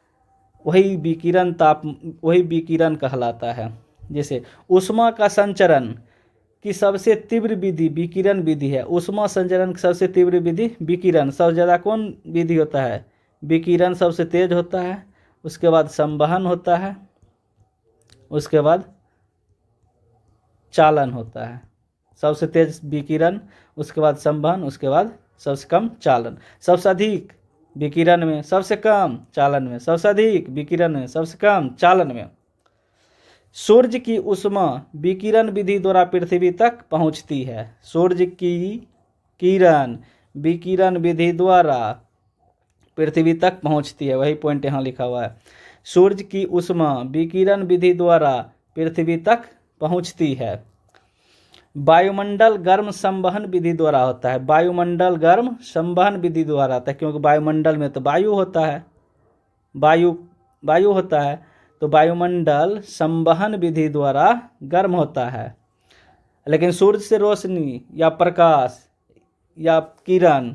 वही विकिरण कहलाता है। जैसे ऊष्मा का संचरण की सबसे तीव्र विधि विकिरण विधि है। ऊष्मा संचरण की सबसे तीव्र विधि विकिरण। सबसे ज़्यादा कौन विधि होता है? विकिरण सबसे तेज होता है, उसके बाद संवहन होता है, उसके बाद चालन होता है। सबसे तेज विकिरण, उसके बाद संवहन, उसके बाद सबसे कम चालन। सबसे अधिक विकिरण में, सबसे कम चालन में, सबसे अधिक विकिरण में, सबसे कम चालन में। सूर्य की ऊष्मा विकिरण विधि द्वारा पृथ्वी तक पहुंचती है। सूर्य की किरण विकिरण विधि द्वारा पृथ्वी तक पहुंचती है, वही पॉइंट यहाँ लिखा हुआ है। सूर्य की ऊष्मा विकिरण विधि द्वारा पृथ्वी तक पहुंचती है। वायुमंडल गर्म संवहन विधि द्वारा होता है। वायुमंडल गर्म संवहन विधि द्वारा होता है, क्योंकि वायुमंडल में तो वायु होता है, वायु होता है, तो वायुमंडल संवहन विधि द्वारा गर्म होता है। लेकिन सूर्य से रोशनी या प्रकाश या किरण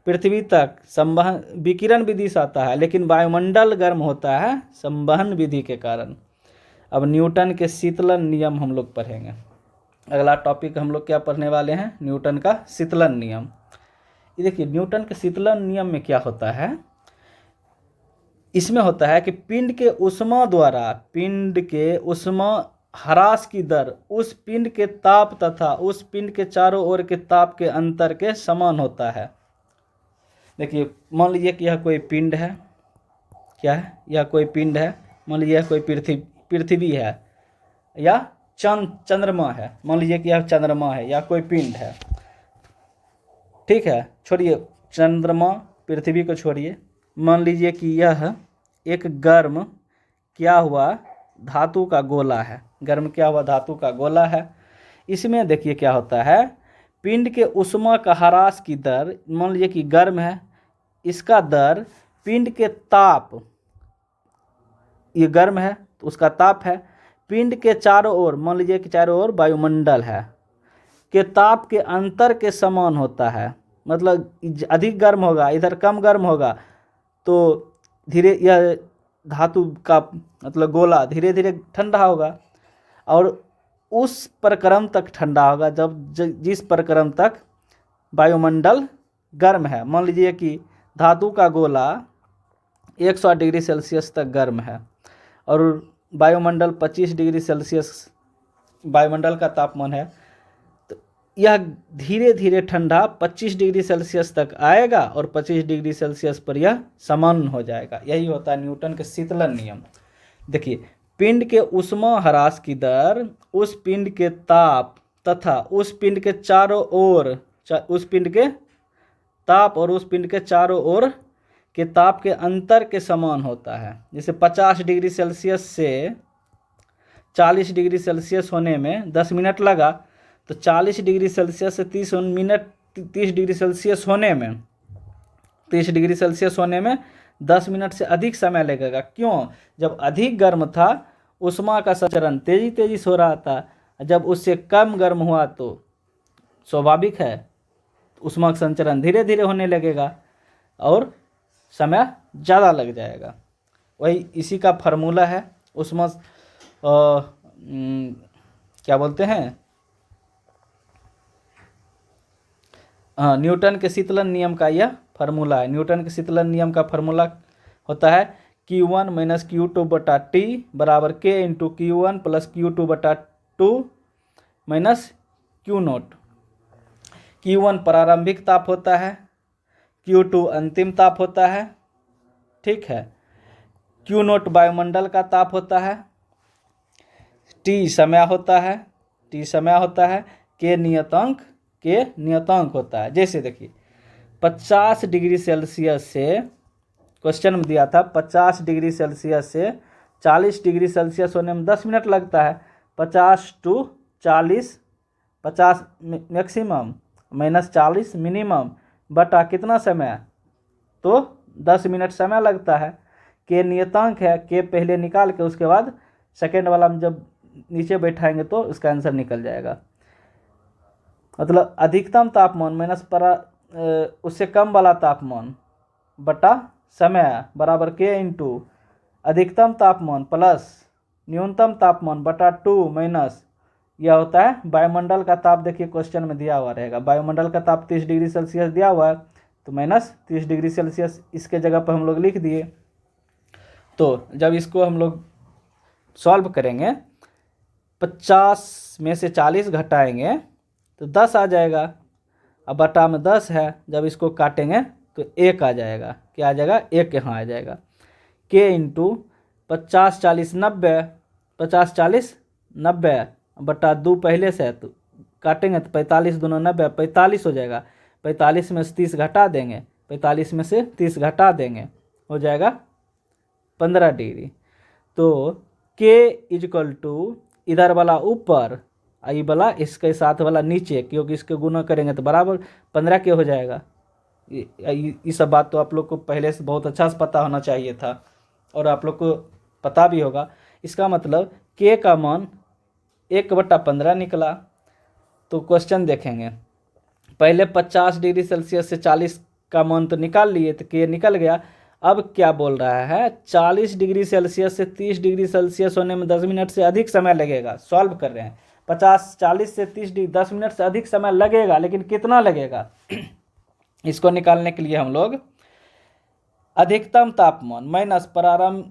पृथ्वी तक संवहन विकिरण विधि से आता है, लेकिन वायुमंडल गर्म होता है संवहन विधि के कारण। अब न्यूटन के शीतलन नियम हम लोग पढ़ेंगे। अगला टॉपिक हम लोग क्या पढ़ने वाले हैं? न्यूटन का शीतलन नियम। ये देखिए, न्यूटन के शीतलन नियम में क्या होता है? इसमें होता है कि पिंड के ऊष्मा द्वारा पिंड के ऊष्मा ह्रास की दर उस पिंड के ताप तथा उस पिंड के चारों ओर के ताप के अंतर के समान होता है। देखिए, मान लीजिए कि यह कोई पिंड है, क्या है? यह कोई पिंड है। मान लीजिए कोई पृथ्वी है या चंद्रमा है। मान लीजिए कि यह चंद्रमा है या कोई पिंड है, ठीक है। छोड़िए चंद्रमा पृथ्वी को छोड़िए, मान लीजिए कि यह एक गर्म क्या हुआ धातु का गोला है। गर्म क्या हुआ धातु का गोला है। इसमें देखिए क्या होता है, पिंड के ऊष्मा का ह्रास की दर, मान लीजिए कि गर्म है, इसका दर पिंड के ताप, ये गर्म है तो उसका ताप है, पिंड के चारों ओर, मान लीजिए कि चारों ओर वायुमंडल है, के ताप के अंतर के समान होता है। मतलब अधिक गर्म होगा, इधर कम गर्म होगा, तो धीरे यह धातु का मतलब गोला धीरे धीरे ठंडा होगा, और उस प्रक्रम तक ठंडा होगा जिस प्रक्रम तक वायुमंडल गर्म है। मान लीजिए कि धातु का गोला 100 डिग्री सेल्सियस तक गर्म है और वायुमंडल 25 डिग्री सेल्सियस वायुमंडल का तापमान है, तो यह धीरे धीरे ठंडा 25 डिग्री सेल्सियस तक आएगा और 25 डिग्री सेल्सियस पर यह समान हो जाएगा। यही होता है न्यूटन के शीतलन नियम। देखिए, पिंड के ऊष्मा ह्रास की दर उस पिंड के ताप तथा उस पिंड के चारों ओर, उस पिंड के ताप और उस पिंड के चारों ओर के ताप के अंतर के समान होता है। जैसे 50 डिग्री सेल्सियस से 40 डिग्री सेल्सियस होने में 10 मिनट लगा, तो 40 डिग्री सेल्सियस से 30 डिग्री सेल्सियस होने में 30 डिग्री सेल्सियस होने में 10 मिनट से अधिक समय लगेगा। क्यों? जब अधिक गर्म था ऊष्मा का संचरण तेजी से हो रहा था, जब उससे कम गर्म हुआ तो स्वाभाविक है ऊष्मा का संचरण धीरे धीरे होने लगेगा और समय ज़्यादा लग जाएगा। वही इसी का फार्मूला है ऊष्मा क्या बोलते हैं, हाँ, न्यूटन के शीतलन नियम का यह फार्मूला है। न्यूटन के शीतलन नियम का फार्मूला होता है Q1 - Q2 बटा T बराबर K × Q1 + Q2 बटा 2 माइनस Q0। Q1 प्रारंभिक ताप होता है, Q2 अंतिम ताप होता है, ठीक है। Q0 वायुमंडल का ताप होता है, T समय होता है, K नियतांक होता है। जैसे देखिए 50 डिग्री सेल्सियस से क्वेश्चन में दिया था 50 डिग्री सेल्सियस से 40 डिग्री सेल्सियस होने में 10 मिनट लगता है। 50 to 40, 50 मैक्सिमम माइनस 40 मिनिमम बटा कितना समय, तो 10 मिनट समय लगता है। के नियतांक है, के पहले निकाल के उसके बाद सेकेंड वाला में जब नीचे बैठाएंगे तो उसका आंसर निकल जाएगा। मतलब अधिकतम तापमान माइनस उससे कम वाला तापमान बटा समय बराबर के इंटू अधिकतम तापमान प्लस न्यूनतम तापमान बटा 2 माइनस यह होता है वायुमंडल का ताप। देखिए क्वेश्चन में दिया हुआ रहेगा, वायुमंडल का ताप 30 डिग्री सेल्सियस दिया हुआ है, तो माइनस 30 डिग्री सेल्सियस इसके जगह पर हम लोग लिख दिए। तो जब इसको हम लोग सॉल्व करेंगे 50 में से 40 घटाएंगे तो 10 आ जाएगा। अब बटा में 10 है, जब इसको काटेंगे तो 1 आ जाएगा। क्या आ जाएगा, 1 यहाँ आ जाएगा। के इंटू 50 40 90, 50 40 90 बटा 2 पहले से है तो काटेंगे तो 45 दूना 90, 45 हो जाएगा। 45 में से 30 घटा देंगे, 45 में से 30 घटा देंगे, हो जाएगा 15 डिग्री। तो के इजकल टू इधर वाला ऊपर, आई वाला इसके साथ वाला नीचे, क्योंकि इसके गुना करेंगे तो बराबर 15 के हो जाएगा। ये सब बात तो आप लोग को पहले से बहुत अच्छा से पता होना चाहिए था और आप लोग को पता भी होगा। इसका मतलब के का मान 1/15 निकला। तो क्वेश्चन देखेंगे, पहले 50 डिग्री सेल्सियस से 40 का मान तो निकाल लिए, तो के निकल गया। अब क्या बोल रहा है, 40 डिग्री सेल्सियस से 30 डिग्री सेल्सियस होने में 10 मिनट से अधिक समय लगेगा। सॉल्व कर रहे हैं, 50 40 से 30 डिग्री 10 मिनट से अधिक समय लगेगा, लेकिन कितना लगेगा इसको निकालने के लिए हम लोग अधिकतम तापमान माइनस प्रारंभ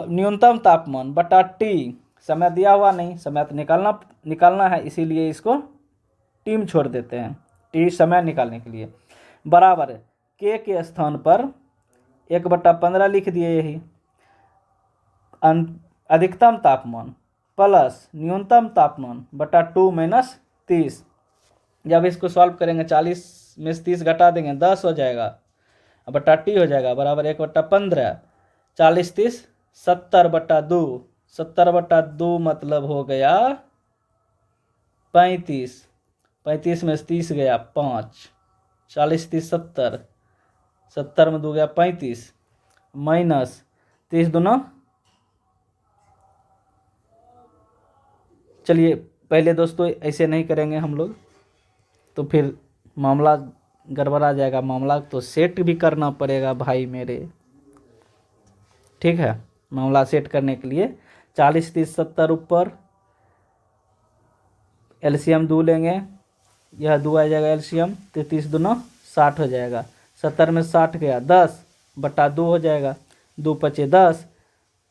न्यूनतम तापमान बटा टी, समय दिया हुआ नहीं, समय तो निकालना है, इसीलिए इसको टी में छोड़ देते हैं, टी समय निकालने के लिए, बराबर के स्थान पर 1/15 लिख दिए। यही अधिकतम तापमान प्लस न्यूनतम तापमान बटा 2 माइनस 30। जब इसको सॉल्व करेंगे 40 में से 30 घटा देंगे 10 हो जाएगा, बटा टी हो जाएगा बराबर 1/15। 40 30 70/2, 70/2 मतलब हो गया 35, 35 में से 30 गया 5, 40 30 70, 70 में 2 गया 35 माइनस 30 दूना, चलिए पहले दोस्तों ऐसे नहीं करेंगे हम लोग, तो फिर मामला गड़बड़ा जाएगा, मामला तो सेट भी करना पड़ेगा भाई मेरे, ठीक है। मामला सेट करने के लिए 40 30 70 ऊपर एलसीएम 2 लेंगे, यह 2 आ जाएगा एलसीएम, 33 दूना 60 हो जाएगा। 70 में 60 गया 10/2 हो जाएगा, 2 पचे 10।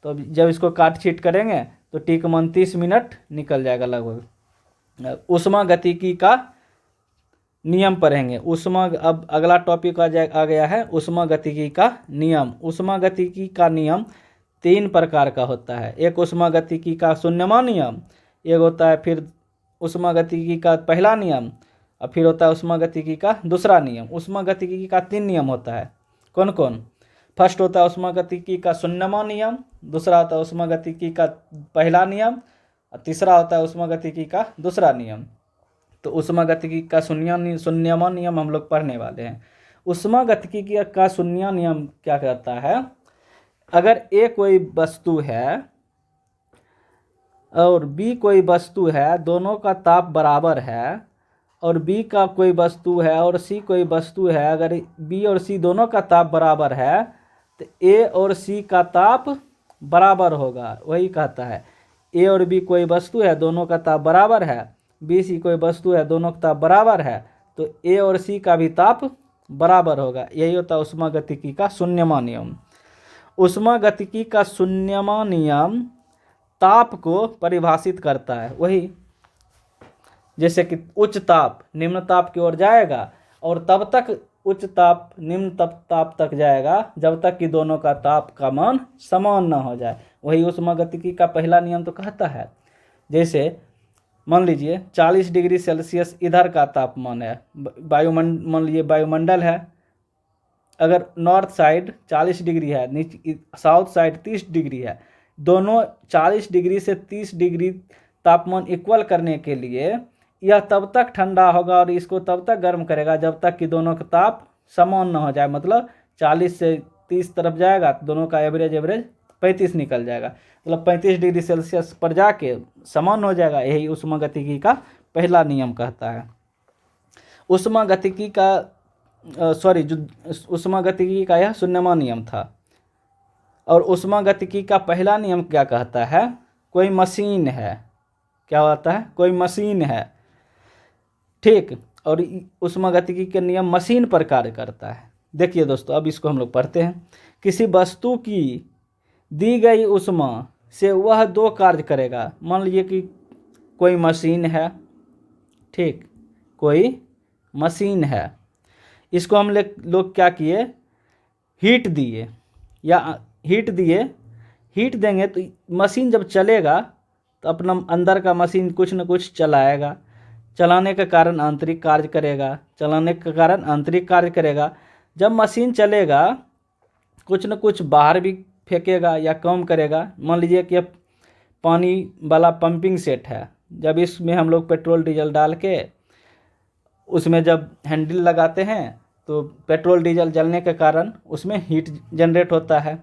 तो जब इसको काट छीट करेंगे तो टी का मान 30 मिनट निकल जाएगा लगभग। ऊष्मा गतिकी का नियम पढ़ेंगे। ऊष्मा, अब अगला टॉपिक आ गया है ऊष्मा गतिकी का नियम। ऊष्मा गतिकी का नियम 3 प्रकार का होता है। एक ऊष्मा गतिकी का शून्यमान नियम, एक होता है फिर ऊष्मा गतिकी का पहला नियम, और फिर होता है ऊष्मा गतिकी का दूसरा नियम। ऊष्मा गतिकी का 3 नियम होता है। कौन कौन? फर्स्ट होता है ऊष्मा गतिकी का शून्यमान नियम, दूसरा होता है ऊष्मा गतिकी का पहला नियम, और तीसरा होता है ऊष्मा गतिकी का दूसरा नियम। तो ऊष्मा गतिकी का शून्यमान नियम हम लोग पढ़ने वाले हैं। ऊष्मा गतिकी का शून्य नियम क्या कहता है, अगर ए कोई वस्तु है और बी कोई वस्तु है, दोनों का ताप बराबर है, और बी का कोई वस्तु है और सी कोई वस्तु है, अगर बी और सी दोनों का ताप बराबर है तो ए और सी का ताप बराबर होगा। वही कहता है, ए और बी कोई वस्तु है, दोनों का ताप बराबर है, बी सी कोई वस्तु है, दोनों का ताप बराबर है, तो ए और सी का भी ताप बराबर होगा। यही होता है ऊष्मा गतिकी का शून्यमान नियम। ऊष्मा गतिकी का शून्यमान नियम ताप को परिभाषित करता है। वही जैसे कि उच्च ताप निम्न ताप की ओर जाएगा, और तब तक उच्च ताप निम्न ताप तक जाएगा जब तक कि दोनों का ताप का मान समान न हो जाए। वही ऊष्मा गतिकी का पहला नियम तो कहता है, जैसे मान लीजिए 40 डिग्री सेल्सियस इधर का तापमान है, मान लीजिए वायुमंडल है, अगर नॉर्थ साइड 40 डिग्री है, नीचे साउथ साइड 30 डिग्री है, दोनों 40 डिग्री से 30 डिग्री तापमान इक्वल करने के लिए यह तब तक ठंडा होगा और इसको तब तक गर्म करेगा जब तक कि दोनों का ताप समान न हो जाए। मतलब 40 से 30 तरफ जाएगा तो दोनों का एवरेज 35 निकल जाएगा, मतलब 35 डिग्री सेल्सियस पर जाके समान हो जाएगा। यही ऊष्मागतिकी का पहला नियम कहता है। ऊष्मागतिकी का ऊष्मागतिकी का यह शून्यवां नियम था। और ऊष्मागतिकी का पहला नियम क्या कहता है? कोई मशीन है, क्या होता है? कोई मशीन है, ठीक। और ऊष्मागतिकी के नियम मशीन पर कार्य करता है। देखिए दोस्तों, अब इसको हम लोग पढ़ते हैं। किसी वस्तु की दी गई ऊष्मा से वह दो कार्य करेगा। मान लीजिए कि कोई मशीन है, ठीक, कोई मशीन है, इसको हम लोग क्या किए? हीट दिए, या हीट देंगे तो मशीन जब चलेगा तो अपना अंदर का मशीन कुछ न कुछ चलाएगा, चलाने के कारण आंतरिक कार्य करेगा, जब मशीन चलेगा कुछ न कुछ बाहर भी फेंकेगा या कम करेगा। मान लीजिए कि अब पानी वाला पंपिंग सेट है, जब इसमें हम लोग पेट्रोल डीजल डाल के उसमें जब हैंडल लगाते हैं तो पेट्रोल डीजल जलने के कारण उसमें हीट जनरेट होता है।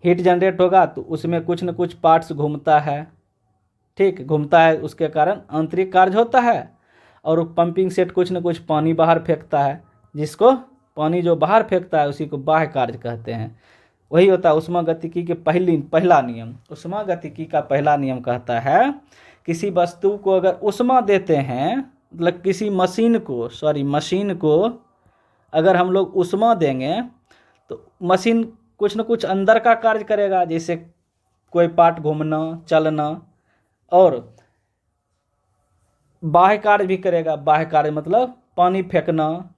हीट जनरेट होगा तो उसमें कुछ न कुछ पार्ट्स घूमता है, ठीक, घूमता है, उसके कारण आंतरिक कार्य होता है। और पंपिंग सेट कुछ न कुछ पानी बाहर फेंकता है, जिसको पानी जो बाहर फेंकता है उसी को बाह्य कार्य कहते हैं। वही होता है ऊष्मागतिकी के पहला नियम। ऊष्मागतिकी का पहला नियम कहता है किसी वस्तु को अगर ऊष्मा देते हैं, मतलब किसी मशीन को अगर हम लोग ऊष्मा देंगे तो मशीन कुछ न कुछ अंदर का कार्य करेगा, जैसे कोई पार्ट घूमना, चलना, और बाह्य कार्य भी करेगा। बाह्य कार्य मतलब पानी फेंकना,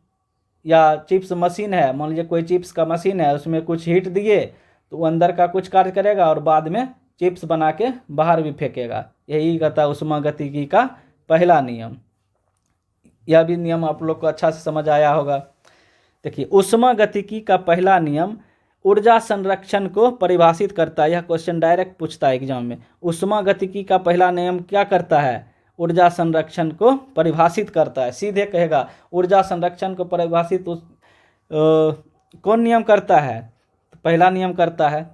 या चिप्स मशीन है, मान लीजिए कोई चिप्स का मशीन है, उसमें कुछ हीट दिए तो वो अंदर का कुछ कार्य करेगा और बाद में चिप्स बना के बाहर भी फेंकेगा। यही कहता है ऊष्मागतिकी का पहला नियम। यह भी नियम आप लोग को अच्छा से समझ आया होगा। देखिए, ऊष्मागतिकी का पहला नियम ऊर्जा संरक्षण को परिभाषित करता है। यह क्वेश्चन डायरेक्ट पूछता है एग्जाम में। ऊष्मागतिकी का पहला नियम क्या करता है? ऊर्जा संरक्षण को परिभाषित करता है। सीधे कहेगा ऊर्जा संरक्षण को परिभाषित कौन नियम करता है? पहला नियम करता है।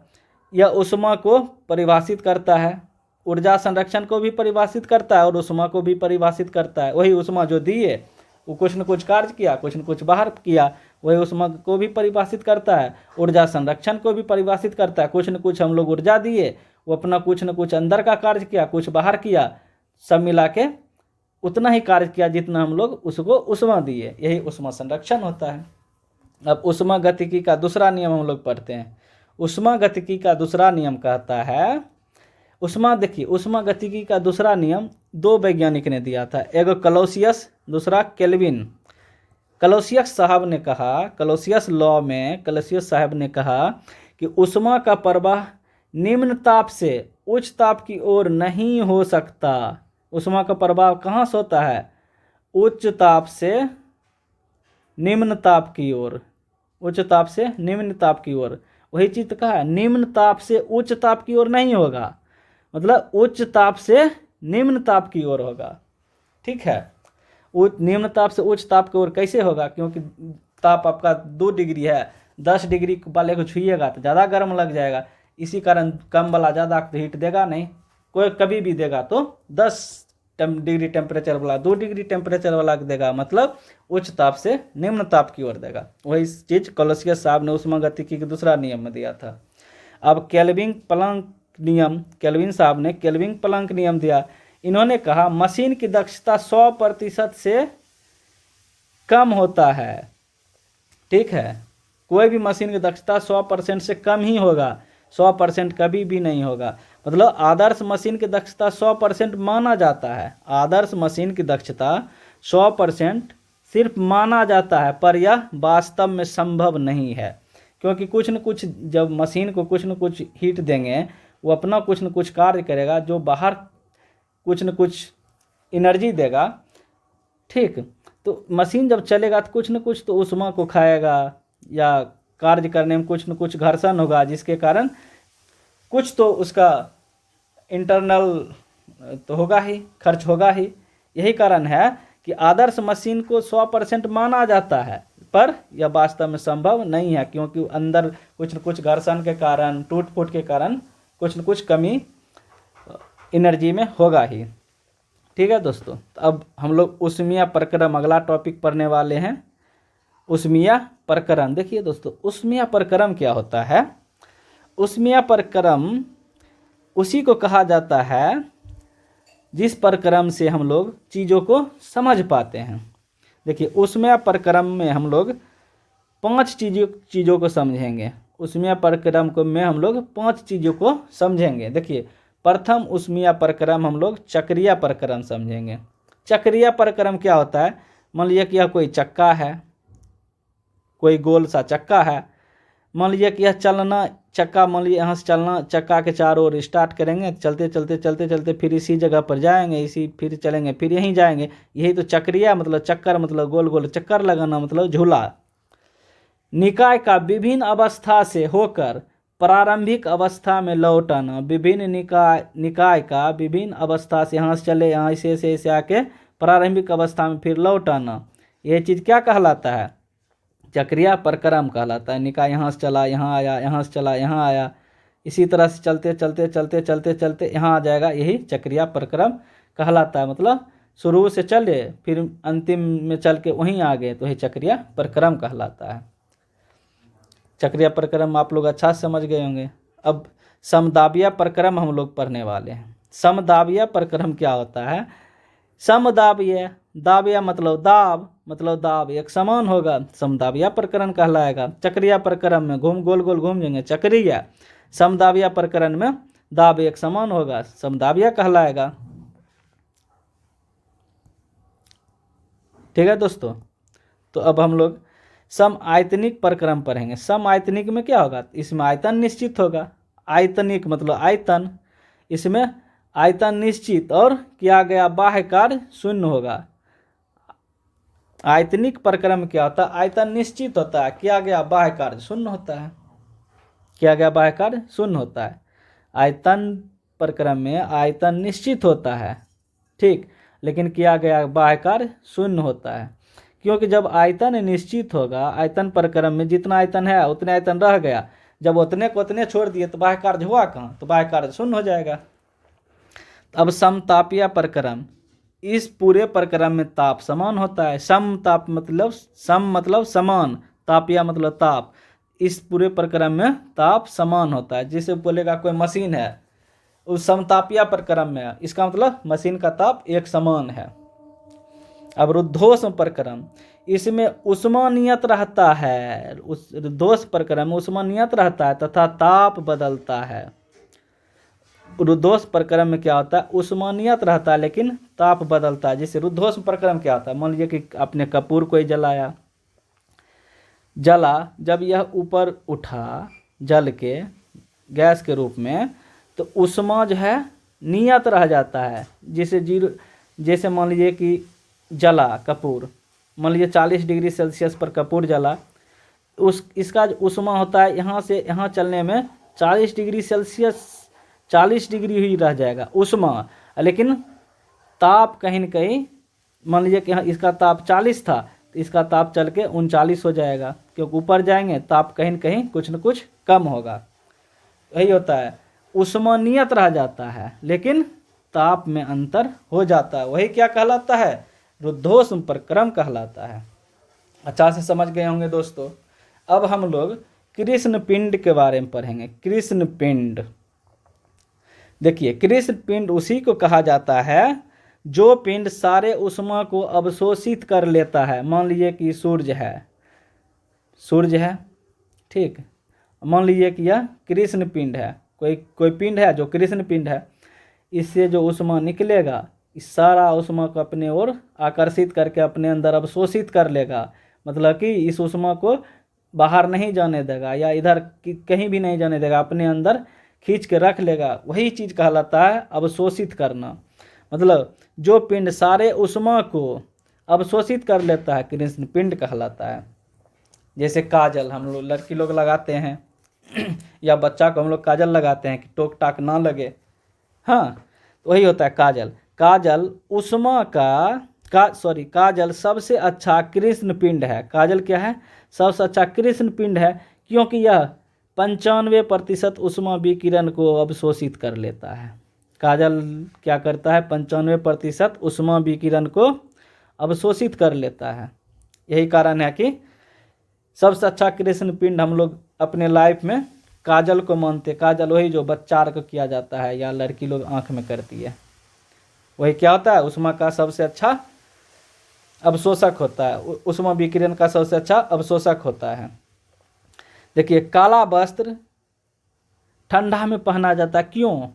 यह ऊष्मा को परिभाषित करता है, ऊर्जा संरक्षण को भी परिभाषित करता है और ऊष्मा को भी परिभाषित करता है। वही ऊष्मा जो दिए वो कुछ न कुछ कार्य किया, कुछ न कुछ बाहर किया, वही ऊष्मा को भी परिभाषित करता है। ऊर्जा संरक्षण को भी परिभाषित करता है। कुछ न कुछ हम लोग ऊर्जा दिए, वो अपना कुछ न कुछ अंदर का कार्य किया, कुछ बाहर किया, सब मिला के उतना ही कार्य किया जितना हम लोग उसको ऊष्मा दिए। यही ऊष्मा संरक्षण होता है। अब ऊष्मागतिकी का दूसरा नियम हम लोग पढ़ते हैं। ऊष्मागतिकी का दूसरा नियम कहता है, ऊष्मागतिकी का दूसरा नियम दो वैज्ञानिक ने दिया था, एक क्लौसियस, दूसरा केल्विन। क्लौसियस साहब ने कहा कि ऊष्मा का प्रवाह निम्न ताप से उच्च ताप की ओर नहीं हो सकता। ऊष्मा का प्रवाह कहाँ से होता है? उच्च ताप से निम्न ताप की ओर, उच्च ताप से निम्न ताप की ओर। वही चीज कहा है, निम्न ताप से उच्च ताप की ओर नहीं होगा, मतलब उच्च ताप से निम्न ताप की ओर होगा, ठीक है। निम्न ताप से उच्च ताप की ओर कैसे होगा? क्योंकि ताप आपका 2 डिग्री है, 10 डिग्री वाले को छुइएगा तो ज़्यादा गर्म लग जाएगा, इसी कारण कम वाला ज़्यादा हीट देगा नहीं, कोई कभी भी देगा तो 10 डिग्री टेम्परेचर वाला, 2 डिग्री टेम्परेचर वाला देगा, मतलब उच्च ताप से निम्न ताप की ओर देगा। वही चीज़ क्लौसियस साहब ने ऊष्मागतिकी के दूसरा नियम में दिया था। अब केल्विन साहब ने केल्विन प्लैंक नियम दिया। इन्होंने कहा मशीन की दक्षता 100% से कम होता है, ठीक है। कोई भी मशीन की दक्षता 100% से कम ही होगा, 100% कभी भी नहीं होगा। मतलब आदर्श मशीन की दक्षता 100% माना जाता है। आदर्श मशीन की दक्षता 100% सिर्फ माना जाता है, पर यह वास्तव में संभव नहीं है। क्योंकि कुछ न कुछ जब मशीन को कुछ न कुछ हीट देंगे, वो अपना कुछ न कुछ कार्य करेगा, जो बाहर कुछ न कुछ एनर्जी देगा, ठीक। तो मशीन जब चलेगा तो कुछ न कुछ तो ऊष्मा को खाएगा, या कार्य करने में कुछ न कुछ घर्षण होगा, जिसके कारण कुछ तो उसका इंटरनल तो होगा ही, खर्च होगा ही। यही कारण है कि आदर्श मशीन को 100% माना जाता है, पर यह वास्तव में संभव नहीं है, क्योंकि अंदर कुछ न कुछ घर्षण के कारण, टूट फूट के कारण कुछ न कुछ कमी एनर्जी में होगा ही। ठीक है दोस्तों, तो अब हम लोग ऊष्मीय प्रक्रम अगला टॉपिक पढ़ने वाले हैं, ऊष्मीय प्रक्रम। देखिए दोस्तों, ऊष्मीय प्रक्रम क्या होता है? ऊष्मीय प्रक्रम उसी को कहा जाता है जिस प्रक्रम से हम लोग चीज़ों को समझ पाते हैं। देखिए, ऊष्मीय प्रक्रम में हम लोग 5 चीज़ों को समझेंगे। ऊष्मीय प्रक्रम को में हम लोग 5 चीज़ों को समझेंगे। देखिए, प्रथम ऊष्मीय प्रक्रम हम लोग चक्रीय प्रक्रम समझेंगे। चक्रीय प्रक्रम क्या होता है? मान लीजिए कि यह कोई चक्का है, कोई गोल सा चक्का है। मान लीजिए कि यह चलना चक्का, मान लीजिए यहाँ से चलना, चक्का के चारों ओर स्टार्ट करेंगे, चलते चलते चलते चलते फिर इसी जगह पर जाएंगे, इसी फिर चलेंगे, फिर यहीं जाएंगे। यही तो चक्रिया मतलब चक्कर, मतलब गोल गोल चक्कर लगाना, मतलब झूला। निकाय का विभिन्न अवस्था से होकर प्रारंभिक अवस्था में लौट आना। विभिन्न निकाय का विभिन्न अवस्था से, यहाँ से चले, यहाँ ऐसे आके प्रारंभिक अवस्था में फिर लौट आना, यह चीज़ क्या कहलाता है? चक्रीय प्रक्रम कहलाता है। निकाय यहाँ से चला, यहाँ आया, यहाँ से चला, यहाँ आया, इसी तरह से चलते चलते चलते चलते चलते यहाँ आ जाएगा, यही चक्रीय प्रक्रम कहलाता है। मतलब शुरू से चले फिर अंतिम में चल के वहीं आ गए, तो यही चक्रीय प्रक्रम कहलाता है। चक्रीय प्रक्रम आप लोग अच्छा समझ गए होंगे। अब समदाबीय प्रक्रम हम लोग पढ़ने वाले हैं। समदाबीय प्रक्रम क्या होता है? समदाबीय, दाबीय मतलब दाब एक समान होगा, समदाबीय प्रकरण कहलाएगा। चक्रीय प्रकरण में गोल गोल घूम जाएंगे, चक्रीय। समदाबीय प्रकरण में दाब एक समान होगा, समदाबीय कहलाएगा। ठीक है दोस्तों, तो अब हम लोग समआयतनिक प्रक्रम पढ़ेंगे। समआयतनिक में क्या होगा? इसमें आयतन निश्चित होगा। आयतनिक मतलब आयतन, इसमें आयतन निश्चित और किया गया बाह्य कार्य शून्य होगा। आयतनिक प्रक्रम क्या होता है? आयतन निश्चित होता है, किया गया बाह्य कार्य शून्य होता है। किया गया बाह्य कार्य शून्य होता है। आयतन प्रक्रम में आयतन निश्चित होता है, ठीक, लेकिन किया गया बाह्य कार्य शून्य होता है। क्योंकि जब आयतन निश्चित होगा, आयतन प्रक्रम में जितना आयतन है उतने आयतन रह गया, जब उतने को उतने छोड़ दिए तो बाह्य कार्य हुआ कहाँ? तो बाह्य कार्य शून्य हो जाएगा। अब समतापीय प्रक्रम, इस पूरे प्रक्रम में ताप समान होता है। समताप मतलब सम मतलब समान, तापीय मतलब ताप। इस पूरे प्रक्रम में ताप समान होता है। जैसे बोलेगा कोई मशीन है, उस समतापीय प्रक्रम में, इसका मतलब मशीन का ताप एक समान है। अब रुद्धोष्म प्रक्रम, इसमें ऊष्मा नियत रहता है। उस रुद्धोष्म प्रक्रम में ऊष्मा नियत रहता है तथा ताप बदलता है। रुद्धोष्म प्रक्रम में क्या होता है? ऊष्मा नियत रहता है लेकिन ताप बदलता है। जैसे रुद्धोष्म प्रक्रम क्या होता है? मान लीजिए कि आपने कपूर कोई जलाया, जला, जब यह ऊपर उठा जल के गैस के रूप में, तो ऊष्मा जो है नियत रह जाता है। जैसे मान लीजिए कि जला कपूर, मान लीजिए 40 डिग्री सेल्सियस पर कपूर जला, इसका जो ऊष्मा होता है यहाँ से यहाँ चलने में 40 डिग्री सेल्सियस 40 डिग्री ही रह जाएगा ऊष्मा, लेकिन ताप कहीं न कहीं, मान लीजिए कि इसका ताप 40 था तो इसका ताप चल के 39 हो जाएगा, क्योंकि ऊपर जाएंगे ताप कहीं न कहीं कुछ न कुछ कम होगा। यही होता है, ऊष्मा नियत रह जाता है लेकिन ताप में अंतर हो जाता है। वही क्या कहलाता है? रुद्धोष्म प्रक्रम कहलाता है। अच्छा से समझ गए होंगे दोस्तों। अब हम लोग कृष्ण पिंड के बारे में पढ़ेंगे। कृष्ण पिंड, देखिए, कृष्ण पिंड उसी को कहा जाता है जो पिंड सारे ऊष्मा को अवशोषित कर लेता है। मान लीजिए कि सूर्य है, ठीक, मान लीजिए कि यह कृष्ण पिंड है, कोई पिंड है जो कृष्ण पिंड है। इससे जो ऊष्मा निकलेगा, इस सारा ऊष्मा को अपने ओर आकर्षित करके अपने अंदर अवशोषित कर लेगा। मतलब कि इस ऊष्मा को बाहर नहीं जाने देगा या इधर कहीं भी नहीं जाने देगा, अपने अंदर खींच के रख लेगा। वही चीज़ कहलाता है अवशोषित करना। मतलब जो पिंड सारे ऊष्मा को अवशोषित कर लेता है, कृष्ण पिंड कहलाता है। जैसे काजल हम लोग लड़की लोग लगाते हैं, या बच्चा को हम लोग काजल लगाते हैं कि टोक टाक ना लगे। हाँ, तो वही होता है काजल। काजल उष्मा काजल सबसे अच्छा कृष्ण पिंड है। काजल क्या है? सबसे अच्छा कृष्ण पिंड है, क्योंकि यह 95% उष्मा विकिरण को अवशोषित कर लेता है। काजल क्या करता है? 95% उष्मा विकिरण को अवशोषित कर लेता है। यही कारण है कि सबसे अच्छा कृष्ण पिंड हम लोग अपने लाइफ में काजल को मानते। काजल वही जो बच्चा को किया जाता है या लड़की लोग आँख में करती है, वही क्या होता है? उष्मा का सबसे अच्छा अवशोषक होता है। उष्मा विकिरण का सबसे अच्छा अवशोषक होता है। देखिए, काला वस्त्र ठंडा में पहना जाता है। क्यों?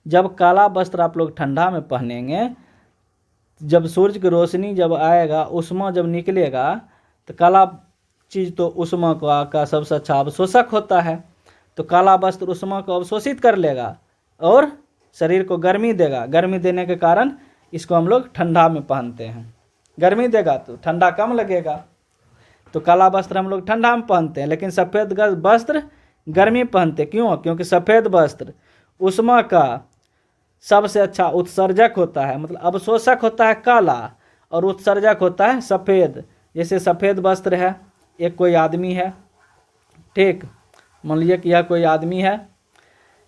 जब काला वस्त्र आप लोग ठंडा में पहनेंगे, जब सूर्य की रोशनी जब आएगा, उष्मा जब निकलेगा, तो काला चीज़ तो उष्मा का सबसे अच्छा अवशोषक होता है। तो काला वस्त्र उष्मा को अवशोषित कर लेगा और शरीर को गर्मी देगा। गर्मी देने के कारण इसको हम लोग ठंडा में पहनते हैं। गर्मी देगा तो ठंडा कम लगेगा, तो काला वस्त्र हम लोग ठंडा में पहनते हैं। लेकिन सफ़ेद वस्त्र गर्मी पहनते। क्यों? क्योंकि सफ़ेद वस्त्र उष्मा का सबसे अच्छा उत्सर्जक होता है। मतलब अवशोषक होता है काला और उत्सर्जक होता है सफ़ेद। जैसे सफ़ेद वस्त्र है, एक कोई आदमी है, ठीक, मान लीजिए कि यह कोई आदमी है,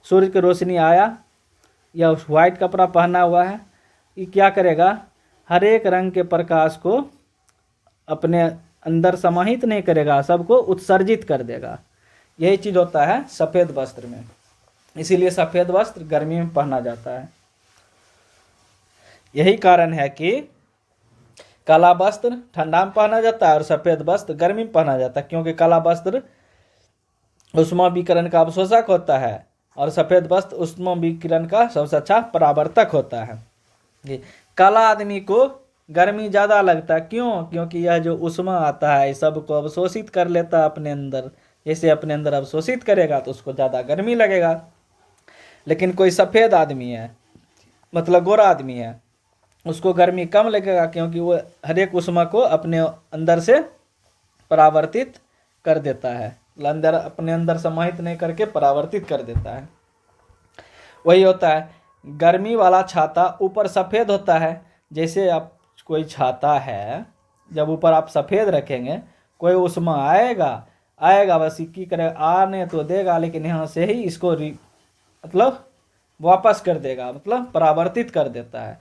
सूर्य की रोशनी आया, या वाइट कपड़ा पहना हुआ है, ये क्या करेगा? हर एक रंग के प्रकाश को अपने अंदर समाहित नहीं करेगा, सबको उत्सर्जित कर देगा। यही चीज़ होता है सफ़ेद वस्त्र में। इसीलिए सफ़ेद वस्त्र गर्मी में पहना जाता है। यही कारण है कि काला वस्त्र ठंडा में पहना जाता है और सफ़ेद वस्त्र गर्मी में पहना जाता है, क्योंकि काला वस्त्र उष्मा विकिरण का अवशोषक होता है और सफ़ेद वस्त्र उष्मा विकिरण का सबसे अच्छा परावर्तक होता है। काला आदमी को गर्मी ज़्यादा लगता है। क्यों? क्योंकि यह जो उष्मा आता है सबको अवशोषित कर लेता है अपने अंदर। जैसे अपने अंदर अवशोषित करेगा तो उसको ज़्यादा गर्मी लगेगा। लेकिन कोई सफ़ेद आदमी है, मतलब गोरा आदमी है, उसको गर्मी कम लगेगा, क्योंकि वो हर एक उष्मा को अपने अंदर से परावर्तित कर देता है। अंदर अपने अंदर समाहित नहीं करके परावर्तित कर देता है। वही होता है गर्मी वाला छाता ऊपर सफ़ेद होता है। जैसे आप कोई छाता है, जब ऊपर आप सफ़ेद रखेंगे, कोई उष्मा आएगा बस की करेगा, आने तो देगा, लेकिन यहाँ से ही इसको मतलब वापस कर देगा, मतलब परावर्तित कर देता है।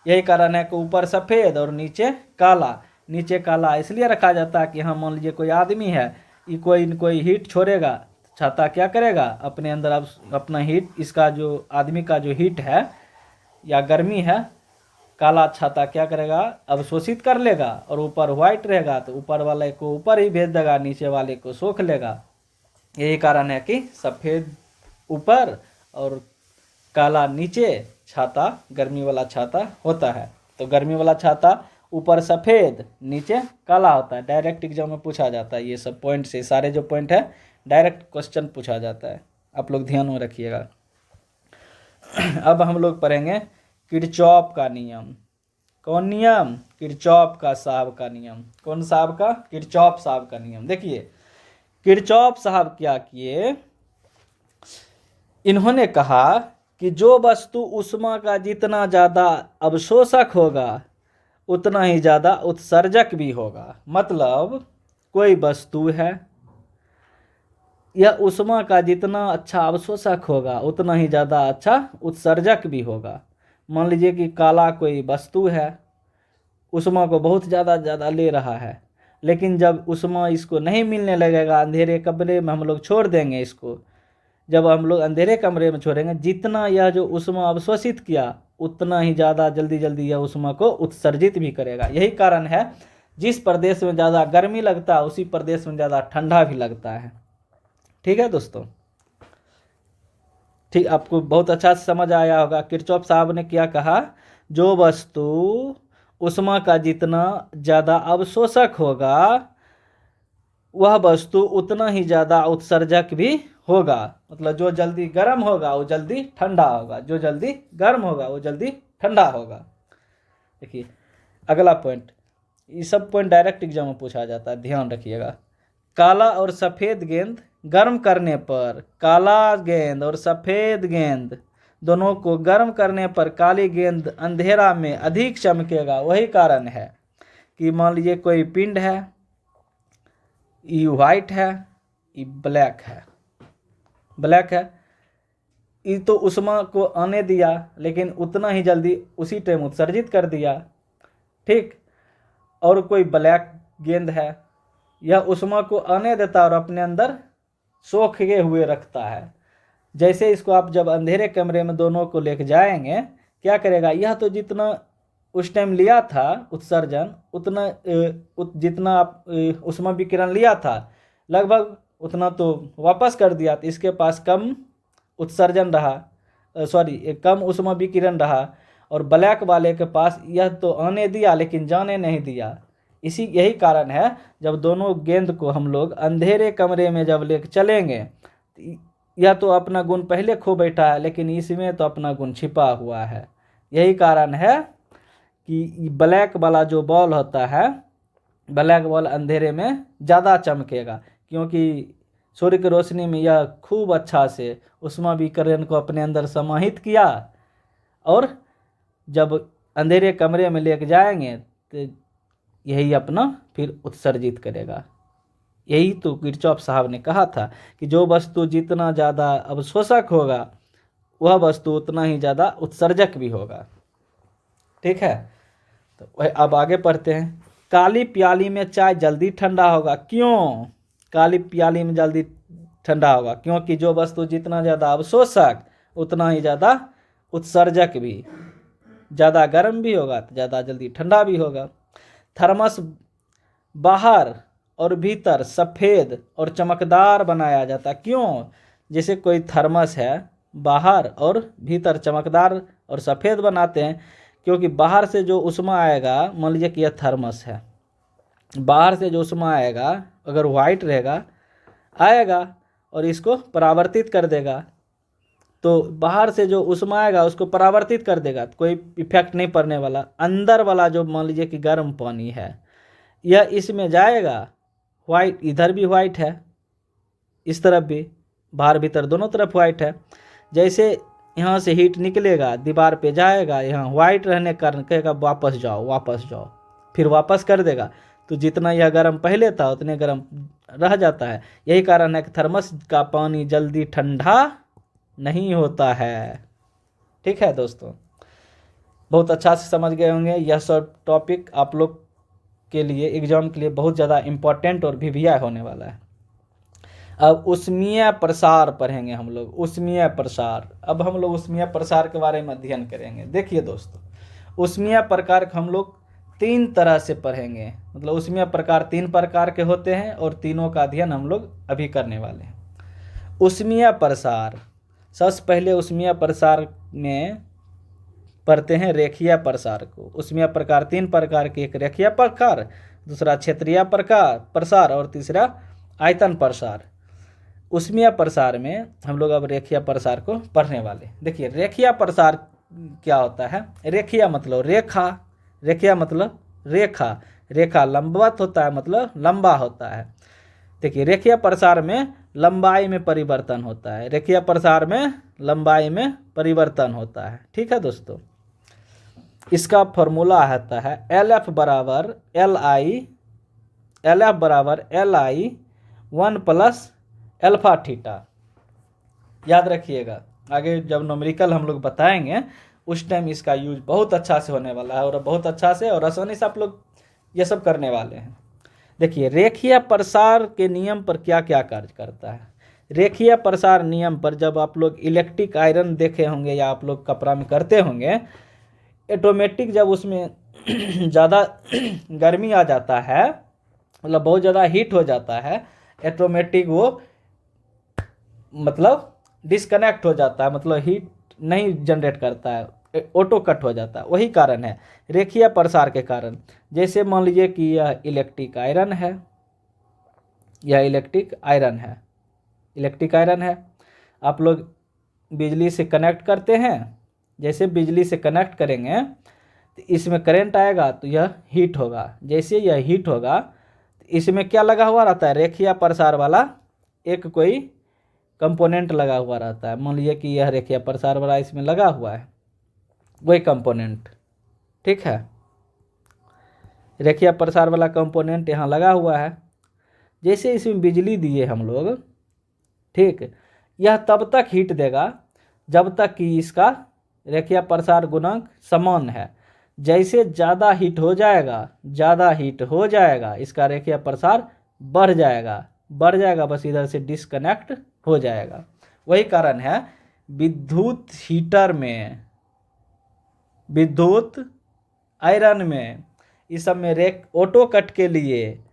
यही कारण है कि ऊपर सफ़ेद और नीचे काला। नीचे काला इसलिए रखा जाता है कि हाँ, मान लीजिए कोई आदमी है, ये कोई हीट छोड़ेगा, छाता क्या करेगा? अपने अंदर अपना हीट, इसका जो आदमी का जो हीट है या गर्मी है, काला छाता क्या करेगा? अवशोषित कर लेगा, और ऊपर व्हाइट रहेगा तो ऊपर वाले को ऊपर ही भेज देगा, नीचे वाले को सोख लेगा। यही कारण है कि सफ़ेद ऊपर और काला नीचे छाता गर्मी वाला छाता होता है। तो गर्मी वाला छाता ऊपर सफ़ेद नीचे काला होता है। डायरेक्ट एग्जाम में पूछा जाता है ये सब पॉइंट से, सारे जो पॉइंट है डायरेक्ट क्वेश्चन पूछा जाता है, आप लोग ध्यान में रखिएगा। अब हम लोग पढ़ेंगे किरचॉफ का नियम। कौन नियम? किरचॉफ का साहब का नियम। कौन साहब का? किरचॉफ साहब का नियम। देखिए, किरचॉफ साहब क्या किए, इन्होंने कहा कि जो वस्तु उष्मा का जितना ज़्यादा अवशोषक होगा उतना ही ज़्यादा उत्सर्जक भी होगा। मतलब कोई वस्तु है, यह उष्मा का जितना अच्छा अवशोषक होगा उतना ही ज़्यादा अच्छा उत्सर्जक भी होगा। मान लीजिए कि काला कोई वस्तु है, उष्मा को बहुत ज़्यादा ले रहा है, लेकिन जब उष्मा इसको नहीं मिलने लगेगा, अंधेरे कमरे में हम लोग छोड़ देंगे इसको, जब हम लोग अंधेरे कमरे में छोड़ेंगे, जितना यह जो उष्मा अवशोषित किया उतना ही ज़्यादा जल्दी यह उष्मा को उत्सर्जित भी करेगा। यही कारण है जिस प्रदेश में ज़्यादा गर्मी लगता है उसी प्रदेश में ज़्यादा ठंडा भी लगता है। ठीक है दोस्तों, ठीक, आपको बहुत अच्छा से समझ आया होगा। किरचॉफ साहब ने क्या कहा? जो वस्तु उष्मा का जितना ज़्यादा अवशोषक होगा वह वस्तु उतना ही ज़्यादा उत्सर्जक भी होगा। मतलब जो जल्दी गर्म होगा वो जल्दी ठंडा होगा, जो जल्दी गर्म होगा वो जल्दी ठंडा होगा। देखिए अगला पॉइंट, ये सब पॉइंट डायरेक्ट एग्जाम में पूछा जाता है, ध्यान रखिएगा। काला और सफ़ेद गेंद गर्म करने पर काला गेंद और सफ़ेद गेंद दोनों को गर्म करने पर काली गेंद अंधेरा में अधिक चमकेगा। वही कारण है कि मान लीजिए कोई पिंड है, ये वाइट है, ये ब्लैक है, ये तो ऊष्मा को आने दिया लेकिन उतना ही जल्दी उसी टाइम उत्सर्जित कर दिया, ठीक। और कोई ब्लैक गेंद है, यह ऊष्मा को आने देता और अपने अंदर सोखे हुए रखता है। जैसे इसको आप जब अंधेरे कमरे में दोनों को लेके जाएंगे, क्या करेगा, यह तो जितना उस टाइम लिया था उत्सर्जन, उतना जितना आप ऊष्मा विकिरण लिया था लगभग उतना तो वापस कर दिया, तो इसके पास कम उत्सर्जन रहा, कम ऊष्मा विकिरण रहा। और ब्लैक वाले के पास यह तो आने दिया लेकिन जाने नहीं दिया। यही कारण है जब दोनों गेंद को हम लोग अंधेरे कमरे में जब लेकर चलेंगे, यह तो अपना गुण पहले खो बैठा है लेकिन इसमें तो अपना गुण छिपा हुआ है। यही कारण है कि ब्लैक वाला जो बॉल होता है, ब्लैक बॉल अंधेरे में ज़्यादा चमकेगा, क्योंकि सूर्य की रोशनी में यह खूब अच्छा से ऊष्मा विकिरण को अपने अंदर समाहित किया और जब अंधेरे कमरे में लेके जाएंगे तो यही अपना फिर उत्सर्जित करेगा। यही तो किरचॉफ साहब ने कहा था कि जो वस्तु जितना ज़्यादा अवशोषक होगा वह वस्तु उतना ही ज़्यादा उत्सर्जक भी होगा, ठीक है। तो अब आगे पढ़ते हैं। काली प्याली में चाय जल्दी ठंडा होगा। क्यों काली प्याली में जल्दी ठंडा होगा? क्योंकि जो वस्तु जितना ज़्यादा अवशोषक उतना ही ज़्यादा उत्सर्जक भी, ज़्यादा गर्म भी होगा तो ज़्यादा जल्दी ठंडा भी होगा। थर्मस बाहर और भीतर सफ़ेद और चमकदार बनाया जाता। क्यों? जैसे कोई थर्मस है, बाहर और भीतर चमकदार और सफ़ेद बनाते हैं क्योंकि बाहर से जो ऊष्मा आएगा, मान लीजिए कि यह थर्मस है, बाहर से जो ऊष्मा आएगा अगर वाइट रहेगा आएगा और इसको परावर्तित कर देगा, तो बाहर से जो ऊष्मा आएगा उसको परावर्तित कर देगा, तो कोई इफेक्ट नहीं पड़ने वाला। अंदर वाला जो मान लीजिए कि गर्म पानी है, यह इसमें जाएगा, वाइट इधर भी वाइट है, इस तरफ भी, बाहर भीतर दोनों तरफ वाइट है। जैसे यहाँ से हीट निकलेगा, दीवार पे जाएगा, यहाँ वाइट रहने के कारण कहेगा वापस जाओ, फिर वापस कर देगा, तो जितना यह गर्म पहले था उतने गर्म रह जाता है। यही कारण है कि थर्मस का पानी जल्दी ठंडा नहीं होता है, ठीक है दोस्तों। बहुत अच्छा से समझ गए होंगे। यह सब टॉपिक आप लोग के लिए एग्जाम के लिए बहुत ज़्यादा इम्पोर्टेंट और वीवीआई होने वाला है। अब ऊष्मीय प्रसार पढ़ेंगे हम लोग। ऊष्मीय प्रसार, अब हम लोग ऊष्मीय प्रसार के बारे में अध्ययन करेंगे। देखिए दोस्तों, ऊष्मीय प्रकार हम लोग 3 तरह से पढ़ेंगे, मतलब ऊष्मीय प्रकार 3 प्रकार के होते हैं और तीनों का अध्ययन हम लोग अभी करने वाले हैं। ऊष्मीय प्रसार, सबसे पहले ऊष्मीय प्रसार में पढ़ते हैं रेखीय प्रसार को। ऊष्मीय प्रकार 3 प्रकार के, एक रेखीय प्रकार, दूसरा क्षेत्रीय प्रसार और तीसरा आयतन प्रसार। ऊष्मीय प्रसार में हम लोग अब रेखीय प्रसार को पढ़ने वाले। देखिए रेखीय प्रसार क्या होता है। रेखीय मतलब रेखा, रेखीय मतलब रेखा लंबवत होता है, मतलब लंबा होता है। देखिए रेखीय प्रसार में लंबाई में परिवर्तन होता है, रेखीय प्रसार में लंबाई में परिवर्तन होता है, ठीक है दोस्तों। इसका फॉर्मूला आता है LF बराबर LI 1 प्लस अल्फा थीटा। याद रखिएगा, आगे जब न्यूमेरिकल हम लोग बताएंगे उस टाइम इसका यूज बहुत अच्छा से होने वाला है और बहुत अच्छा से और आसानी से आप लोग ये सब करने वाले हैं। देखिए रेखीय प्रसार के नियम पर क्या क्या कार्य करता है। रेखीय प्रसार नियम पर जब आप लोग इलेक्ट्रिक आयरन देखे होंगे या आप लोग कपड़ा में करते होंगे, ऑटोमेटिक जब उसमें ज़्यादा गर्मी आ जाता है, मतलब बहुत ज़्यादा हीट हो जाता है, ऑटोमेटिक वो मतलब डिस्कनेक्ट हो जाता है, मतलब हीट नहीं जनरेट करता है, ऑटो कट हो जाता है। वही कारण है रेखीय प्रसार के कारण। जैसे मान लीजिए कि यह इलेक्ट्रिक आयरन है, यह इलेक्ट्रिक आयरन है, आप लोग बिजली से कनेक्ट करते हैं। जैसे बिजली से कनेक्ट करेंगे तो इसमें करंट आएगा तो यह हीट होगा। जैसे यह हीट होगा तो इसमें क्या लगा हुआ रहता है, रेखीय प्रसार वाला एक कोई कंपोनेंट लगा हुआ रहता है। मान लीजिए कि यह रेखीय प्रसार वाला इसमें लगा हुआ है, वही कंपोनेंट, ठीक है, रेखीय प्रसार वाला कंपोनेंट यहाँ लगा हुआ है। जैसे इसमें बिजली दिए हम लोग, ठीक, यह तब तक हीट देगा जब तक कि इसका रेखीय प्रसार गुणांक समान है। जैसे ज़्यादा हीट हो जाएगा इसका रेखीय प्रसार बढ़ जाएगा, बस इधर से डिस्कनेक्ट हो जाएगा। वही कारण है विद्युत हीटर में, विद्युत आयरन में, इस सब में ऑटो कट के लिए,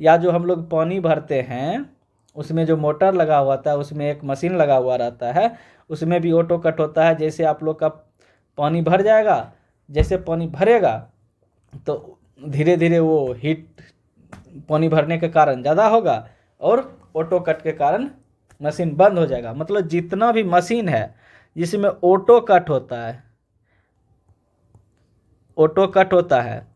या जो हम लोग पानी भरते हैं उसमें जो मोटर लगा हुआ था, उसमें एक मशीन लगा हुआ रहता है, उसमें भी ऑटो कट होता है। जैसे आप लोग का पानी भर जाएगा, जैसे पानी भरेगा तो धीरे धीरे वो हीट पानी भरने के कारण ज़्यादा होगा और ऑटो कट के कारण मशीन बंद हो जाएगा। मतलब जितना भी मशीन है जिसमें ऑटो कट होता है,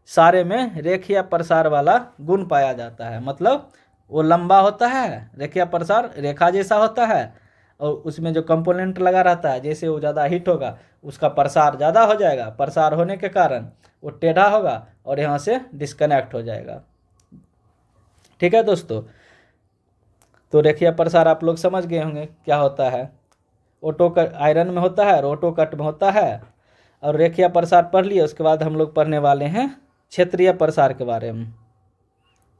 सारे में रेखीय प्रसार वाला गुण पाया जाता है। मतलब वो लंबा होता है, रेखीय प्रसार रेखा जैसा होता है, और उसमें जो कंपोनेंट लगा रहता है, जैसे वो ज़्यादा हीट होगा उसका प्रसार ज़्यादा हो जाएगा, प्रसार होने के कारण वो टेढ़ा होगा और यहाँ से डिस्कनेक्ट हो जाएगा। ठीक है दोस्तों, तो रेखीय प्रसार आप लोग समझ गए होंगे क्या होता है। ऑटो कट आयरन में होता है और ऑटो कट में होता है। और रेखीय प्रसार पढ़ लिए, उसके बाद हम लोग पढ़ने वाले हैं क्षेत्रीय प्रसार के बारे में।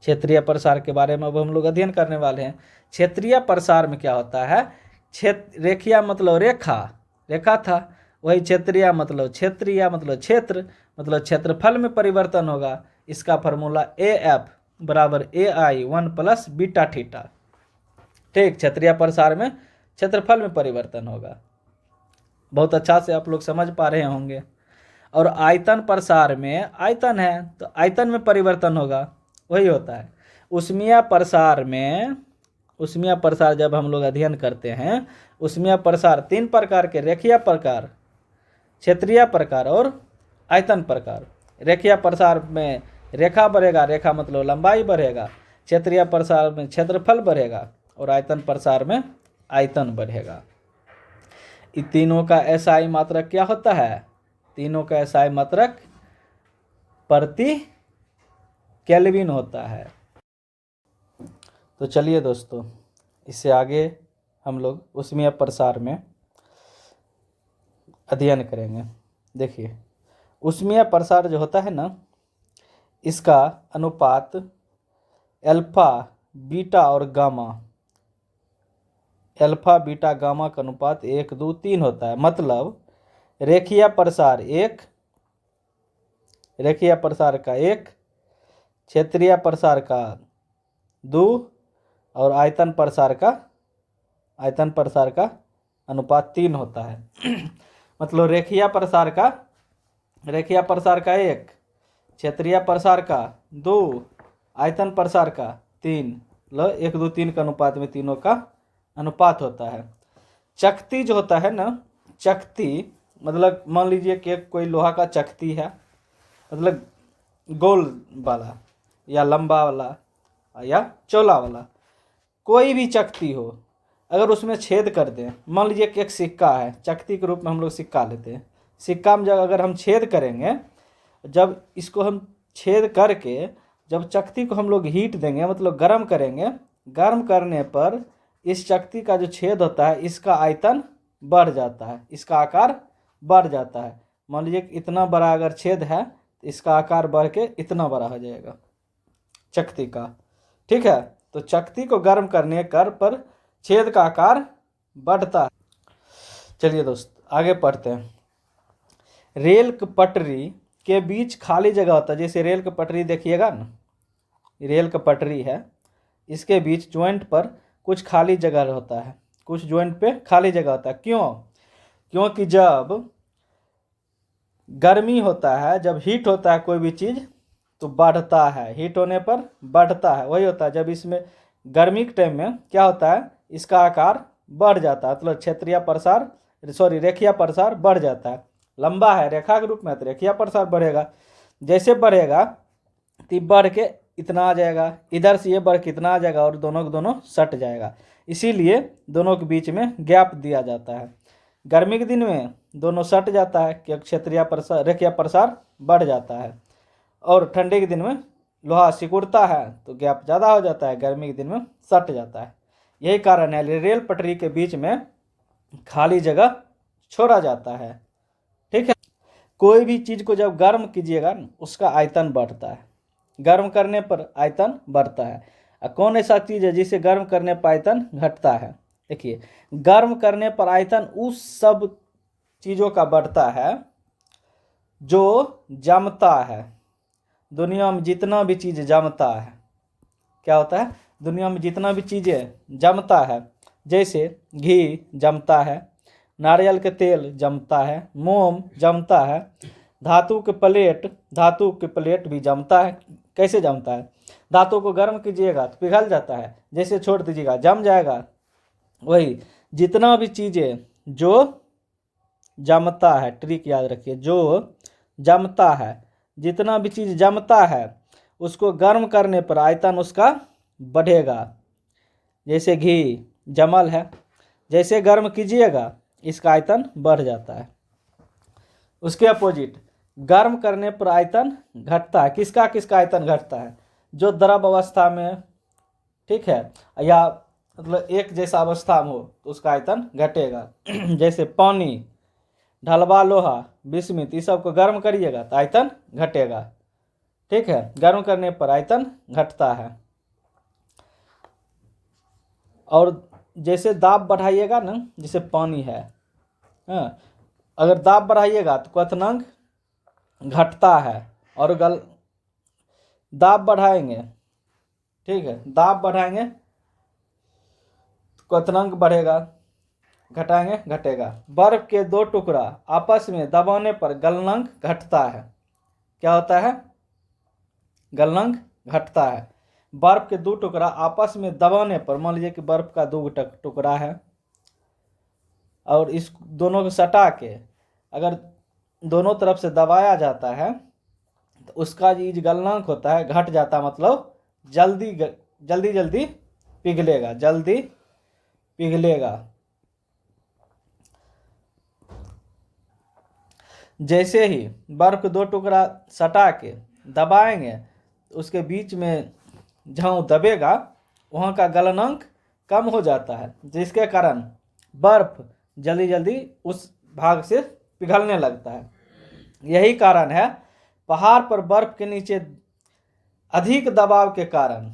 क्षेत्रीय प्रसार के बारे में अब हम लोग अध्ययन करने वाले हैं। क्षेत्रीय प्रसार में क्या होता है, रेखीय मतलब रेखा था, वही क्षेत्रीय मतलब क्षेत्र, मतलब क्षेत्रफल में परिवर्तन होगा। इसका फार्मूला AF बराबर AI 1 + बीटा थीटा। ठीक, क्षेत्रीय प्रसार में क्षेत्रफल में परिवर्तन होगा। बहुत अच्छा से आप लोग समझ पा रहे होंगे। और आयतन प्रसार में आयतन है तो आयतन में परिवर्तन होगा, वही होता है। ऊष्मीय प्रसार जब हम लोग अध्ययन करते हैं, ऊष्मीय प्रसार 3 प्रकार के, रेखीय प्रकार, क्षेत्रीय प्रकार और आयतन प्रकार। रेखीय प्रसार में रेखा बढ़ेगा, रेखा मतलब लंबाई बढ़ेगा। क्षेत्रीय प्रसार में क्षेत्रफल बढ़ेगा और आयतन प्रसार में आयतन बढ़ेगा। इन तीनों का SI मात्रक क्या होता है, तीनों का SI मात्रक प्रति केल्विन होता है। तो चलिए दोस्तों, इससे आगे हम लोग ऊष्मीय प्रसार में अध्ययन करेंगे। देखिए, ऊष्मीय प्रसार जो होता है ना, इसका अनुपात अल्फा, बीटा और गामा, अल्फा, बीटा, गामा का अनुपात 1, 2, 3 होता है। मतलब रेखीय प्रसार 1, रेखीय प्रसार का 1, क्षेत्रीय प्रसार का 2 और आयतन प्रसार का अनुपात 3 होता है। मतलब रेखीय प्रसार का 1, क्षेत्रीय प्रसार का 2, आयतन प्रसार का 3, 1, 2, 3 के अनुपात में तीनों का अनुपात होता है। चकती जो होता है ना, चकती मतलब मान लीजिए कि कोई लोहा का चकती है, मतलब गोल वाला या लंबा वाला या चौड़ा वाला, कोई भी चकती हो, अगर उसमें छेद कर दें, मान लीजिए कि एक सिक्का है, चकती के रूप में हम लोग सिक्का लेते हैं। सिक्का में जब अगर हम छेद करेंगे, जब इसको हम छेद करके जब चकती को हम लोग हीट देंगे, मतलब गर्म करेंगे, गर्म करने पर इस चकती का जो छेद होता है, इसका आयतन बढ़ जाता है, इसका आकार बढ़ जाता है। मान लीजिए कि इतना बड़ा अगर छेद है तो इसका आकार बढ़ के इतना बड़ा हो जाएगा चकती का। ठीक है, तो चकती को गर्म करने पर छेद का आकार बढ़ता है। चलिए दोस्त, आगे पढ़ते हैं। रेल की पटरी के बीच खाली जगह होता है। जैसे रेल की पटरी देखिएगा ना, रेल की पटरी है, इसके बीच जॉइंट पर कुछ खाली जगह होता है, कुछ जॉइंट पे खाली जगह होता है। क्यों? क्योंकि जब गर्मी होता है, जब हीट होता है कोई भी चीज़ तो बढ़ता है, हीट होने पर बढ़ता है, वही होता है। जब इसमें गर्मी के टाइम में क्या होता है, इसका आकार बढ़ जाता है, मतलब रेखीय प्रसार बढ़ जाता है। लंबा है रेखा के रूप में तो रेखीय प्रसार बढ़ेगा, जैसे बढ़ेगा तो बढ़ के इतना आ जाएगा, इधर से ये वर्ग कितना आ जाएगा और दोनों के दोनों सट जाएगा। इसीलिए दोनों के बीच में गैप दिया जाता है। गर्मी के दिन में दोनों सट जाता है कि क्षेत्रीय प्रसार रेखीय प्रसार बढ़ जाता है, और ठंडे के दिन में लोहा सिकुड़ता है तो गैप ज़्यादा हो जाता है, गर्मी के दिन में सट जाता है। यही कारण है रेल पटरी के बीच में खाली जगह छोड़ा जाता है। ठीक है, कोई भी चीज़ को जब गर्म कीजिएगा उसका आयतन बढ़ता है, गर्म करने पर आयतन बढ़ता है। और कौन ऐसा चीज़ है जिसे गर्म करने पर आयतन घटता है? देखिए, गर्म करने पर आयतन उस सब चीज़ों का बढ़ता है जो जमता है। दुनिया में जितना भी चीज़ जमता है, क्या होता है? दुनिया में जितना भी चीज़ें जमता है, जैसे घी जमता है, नारियल के तेल जमता है, मोम जमता है, धातु के प्लेट भी जमता है। कैसे जमता है? धातु को गर्म कीजिएगा तो पिघल जाता है, जैसे छोड़ दीजिएगा जम जाएगा। वही जितना भी चीज़ें जो जमता है, ट्रिक याद रखिए, जो जमता है, जितना भी चीज़ जमता है उसको गर्म करने पर आयतन उसका बढ़ेगा। जैसे घी जमल है, जैसे गर्म कीजिएगा इसका आयतन बढ़ जाता है। उसके अपोजिट गर्म करने पर आयतन घटता है। किसका किसका आयतन घटता है? जो द्रव अवस्था में, ठीक है, या मतलब एक जैसा अवस्था में हो तो उसका आयतन घटेगा। जैसे पानी, ढलवा लोहा, विस्मित, इस सब को गर्म करिएगा तो आयतन घटेगा। ठीक है, गर्म करने पर आयतन घटता है। और जैसे दाब बढ़ाइएगा ना, जैसे पानी है, हाँ, अगर दाब बढ़ाइएगा तो क्वथनांक घटता है, और दाब बढ़ाएंगे, ठीक है, दाब बढ़ाएंगे तो क्वथनांक बढ़ेगा, घटाएंगे घटेगा। बर्फ के दो टुकड़ा आपस में दबाने पर गलनांक घटता है। क्या होता है? गलनांक घटता है। बर्फ के दो टुकड़ा आपस में दबाने पर, मान लीजिए कि बर्फ का दो टुकड़ा है और इस दोनों को सटा के अगर दोनों तरफ से दबाया जाता है तो उसका जो गलनांक होता है घट जाता, मतलब जल्दी जल्दी पिघलेगा, जल्दी पिघलेगा। जैसे ही बर्फ के दो टुकड़ा सटा के दबाएंगे तो उसके बीच में जहाँ दबेगा वहाँ का गलनांक कम हो जाता है, जिसके कारण बर्फ जल्दी जल्दी उस भाग से पिघलने लगता है। यही कारण है पहाड़ पर बर्फ के नीचे अधिक दबाव के कारण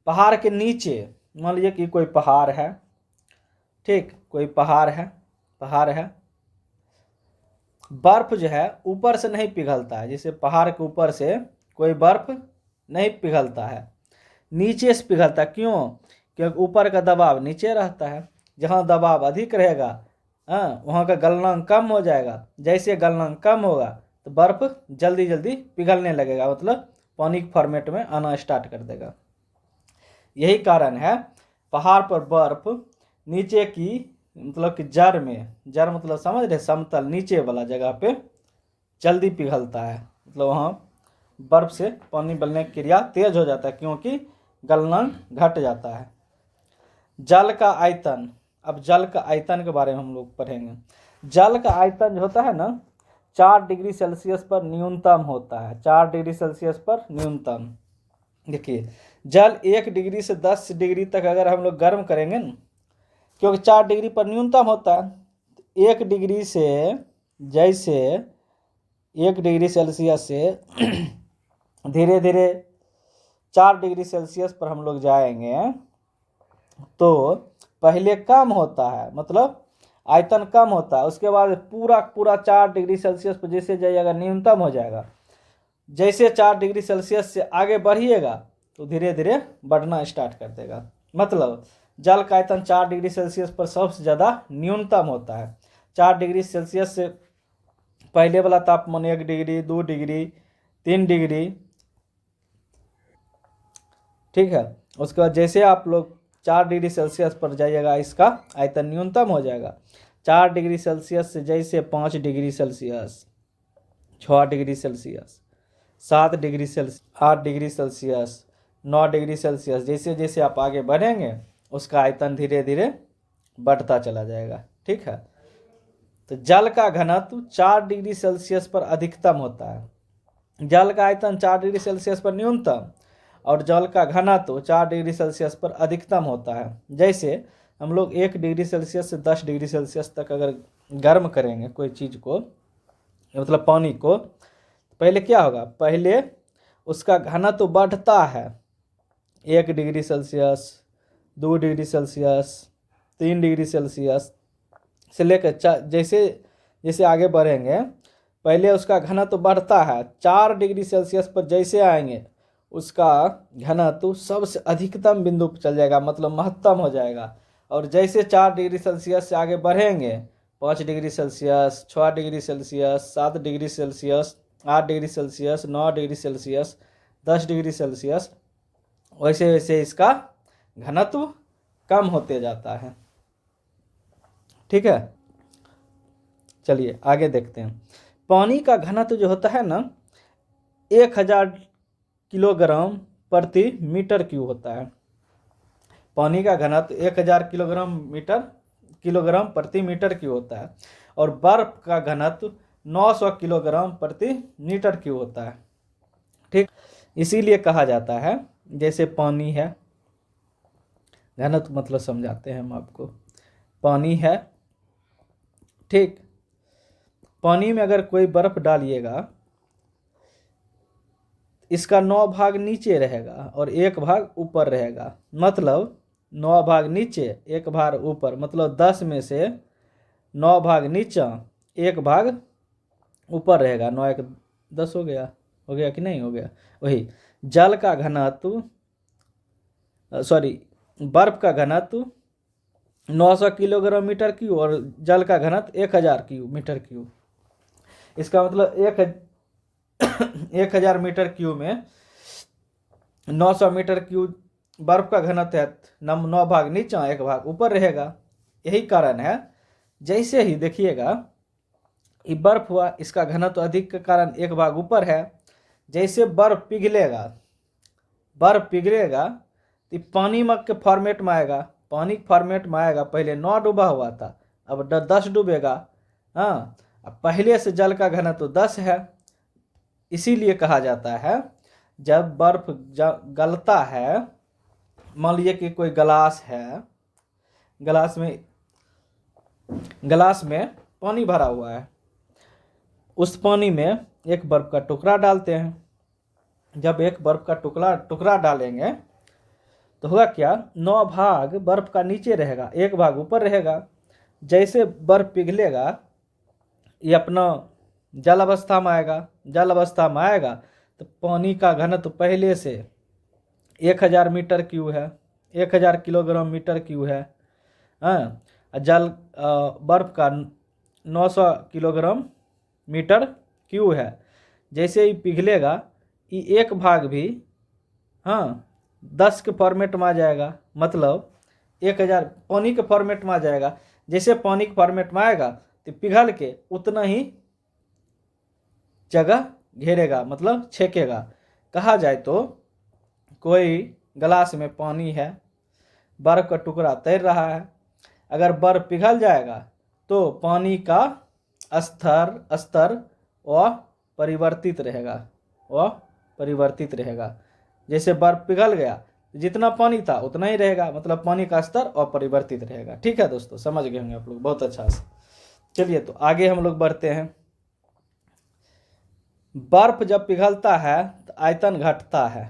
पहाड़ के नीचे, मान लीजिए कि कोई पहाड़ है, ठीक, कोई पहाड़ है, बर्फ जो है ऊपर से नहीं पिघलता है। जैसे पहाड़ के ऊपर से कोई बर्फ नहीं पिघलता है, नीचे से पिघलता है। क्यों? क्योंकि ऊपर का दबाव नीचे रहता है, जहाँ दबाव अधिक रहेगा वहाँ का गलनांक कम हो जाएगा। जैसे गलनांक कम होगा तो बर्फ जल्दी जल्दी पिघलने लगेगा, मतलब पानी के फॉर्मेट में आना स्टार्ट कर देगा। यही कारण है पहाड़ पर बर्फ नीचे की, मतलब कि जड़ मतलब समझ रहे, समतल नीचे वाला जगह पे जल्दी पिघलता है, मतलब वहाँ बर्फ से पानी बनने की क्रिया तेज हो जाता है, क्योंकि गलनांक घट जाता है। जल का आयतन, अब जल का आयतन के बारे में हम लोग पढ़ेंगे। जल का आयतन जो होता है ना, 4 डिग्री सेल्सियस पर न्यूनतम होता है, 4 डिग्री सेल्सियस पर न्यूनतम। देखिए, जल 1 डिग्री से 10 डिग्री तक अगर हम लोग गर्म करेंगे ना, क्योंकि 4 डिग्री पर न्यूनतम होता है, 1 डिग्री से, जैसे 1 डिग्री सेल्सियस से धीरे धीरे 4 डिग्री सेल्सियस पर हम लोग जाएंगे तो पहले कम होता है, मतलब आयतन कम होता है, उसके बाद पूरा 4 डिग्री सेल्सियस पर जैसे जाइएगा न्यूनतम हो जाएगा। जैसे 4 डिग्री सेल्सियस से आगे बढ़िएगा तो धीरे धीरे बढ़ना स्टार्ट कर देगा। मतलब जल का आयतन 4 डिग्री सेल्सियस पर सबसे ज़्यादा न्यूनतम होता है। 4 डिग्री सेल्सियस से पहले वाला तापमान 1 डिग्री, 2 डिग्री, 3 डिग्री, ठीक है। उसके बाद जैसे आप लोग 4 डिग्री सेल्सियस पर जाइएगा इसका आयतन न्यूनतम हो जाएगा। 4 डिग्री सेल्सियस से जैसे 5 degree Celsius, 6 degree Celsius, 7 degree Celsius, 8 degree Celsius, 9 degree Celsius, जैसे जैसे आप आगे बढ़ेंगे उसका आयतन धीरे धीरे बढ़ता चला जाएगा। ठीक है, तो जल का घनत्व 4 डिग्री सेल्सियस पर अधिकतम होता है। जल का आयतन 4 डिग्री सेल्सियस पर न्यूनतम और जल का घनत्व 4 डिग्री सेल्सियस पर अधिकतम होता है। जैसे हम लोग 1 डिग्री सेल्सियस से 10 डिग्री सेल्सियस तक अगर गर्म करेंगे कोई चीज़ को, मतलब पानी को, पहले क्या होगा, पहले उसका घनत्व बढ़ता है 1 degree Celsius, 2 degree Celsius, 3 degree Celsius से लेकर जैसे जैसे आगे बढ़ेंगे पहले उसका घनत्व बढ़ता है। 4 डिग्री सेल्सियस पर जैसे आएंगे उसका घनत्व सबसे अधिकतम बिंदु पर चल जाएगा, मतलब महत्तम हो जाएगा। और जैसे 4 डिग्री सेल्सियस से आगे बढ़ेंगे 5 degree Celsius, 6 degree Celsius, 7 degree Celsius, 8 degree Celsius, 9 degree Celsius, 10 degree Celsius, वैसे वैसे इसका घनत्व कम होते जाता है। ठीक है, चलिए आगे देखते हैं। पानी का घनत्व जो होता है ना 1000 किलोग्राम प्रति मीटर क्यूब होता है। पानी का घनत्व 1000 किलोग्राम प्रति मीटर क्यूब होता है। और बर्फ का घनत्व 900 किलोग्राम प्रति मीटर क्यूब होता है। ठीक, इसीलिए कहा जाता है, जैसे पानी है, घनत्व मतलब समझाते हैं हम आपको। पानी है, ठीक, पानी में अगर कोई बर्फ डालिएगा, इसका 9 भाग नीचे रहेगा और 1 भाग ऊपर रहेगा। मतलब 9 भाग नीचे 1 भाग ऊपर, मतलब 10 में से 9 भाग नीचा 1 भाग ऊपर रहेगा। 9 1 10 हो गया कि नहीं हो गया? वही जल का घनत्व, सॉरी, बर्फ का घनत्व 900 किलोग्राम मीटर क्यूब और जल का घनत्व 1000 मीटर क्यूब। इसका मतलब 1000 मीटर क्यूब में 900 मीटर क्यूब बर्फ का घनत्व है। 9 भाग नीचा 1 भाग ऊपर रहेगा। यही कारण है, जैसे ही देखिएगा ये बर्फ हुआ, इसका घनत्व अधिक के कारण 1 भाग ऊपर है। जैसे बर्फ पिघलेगा तो पानी में के फॉर्मेट में आएगा। पानी के फॉर्मेट में आएगा, पहले 9 डूबा हुआ था, अब 10 डूबेगा। हाँ, अब पहले से जल का घनत्व 10 है। इसीलिए कहा जाता है जब बर्फ गलता है, मान लीजिए कि कोई गिलास है, गिलास में पानी भरा हुआ है, उस पानी में एक बर्फ का टुकड़ा डालते हैं। जब एक बर्फ का टुकड़ा डालेंगे तो होगा क्या, 9 भाग बर्फ का नीचे रहेगा, 1 भाग ऊपर रहेगा। जैसे बर्फ पिघलेगा ये अपना जल अवस्था में आएगा तो पानी का घनत्व पहले से 1000 मीटर क्यूब है, 1000 किलोग्राम मीटर क्यूब है। हाँ, जल बर्फ का 900 किलोग्राम मीटर क्यूब है। जैसे ही पिघलेगा ये 1 भाग भी 10 के फॉर्मेट में आ जाएगा, मतलब 1000 पानी के फॉर्मेट में आ जाएगा। जैसे पानी के फॉर्मेट में आएगा तो पिघल के उतना ही जगह घेरेगा, मतलब छेकेगा। कहा जाए तो कोई गिलास में पानी है, बर्फ का टुकड़ा तैर रहा है, अगर बर्फ पिघल जाएगा तो पानी का स्तर परिवर्तित रहेगा। जैसे बर्फ पिघल गया, जितना पानी था उतना ही रहेगा, मतलब पानी का स्तर अपरिवर्तित रहेगा। ठीक है दोस्तों, समझ गए होंगे आप लोग बहुत अच्छा से। चलिए तो आगे हम लोग बढ़ते हैं। बर्फ जब पिघलता है तो आयतन घटता है।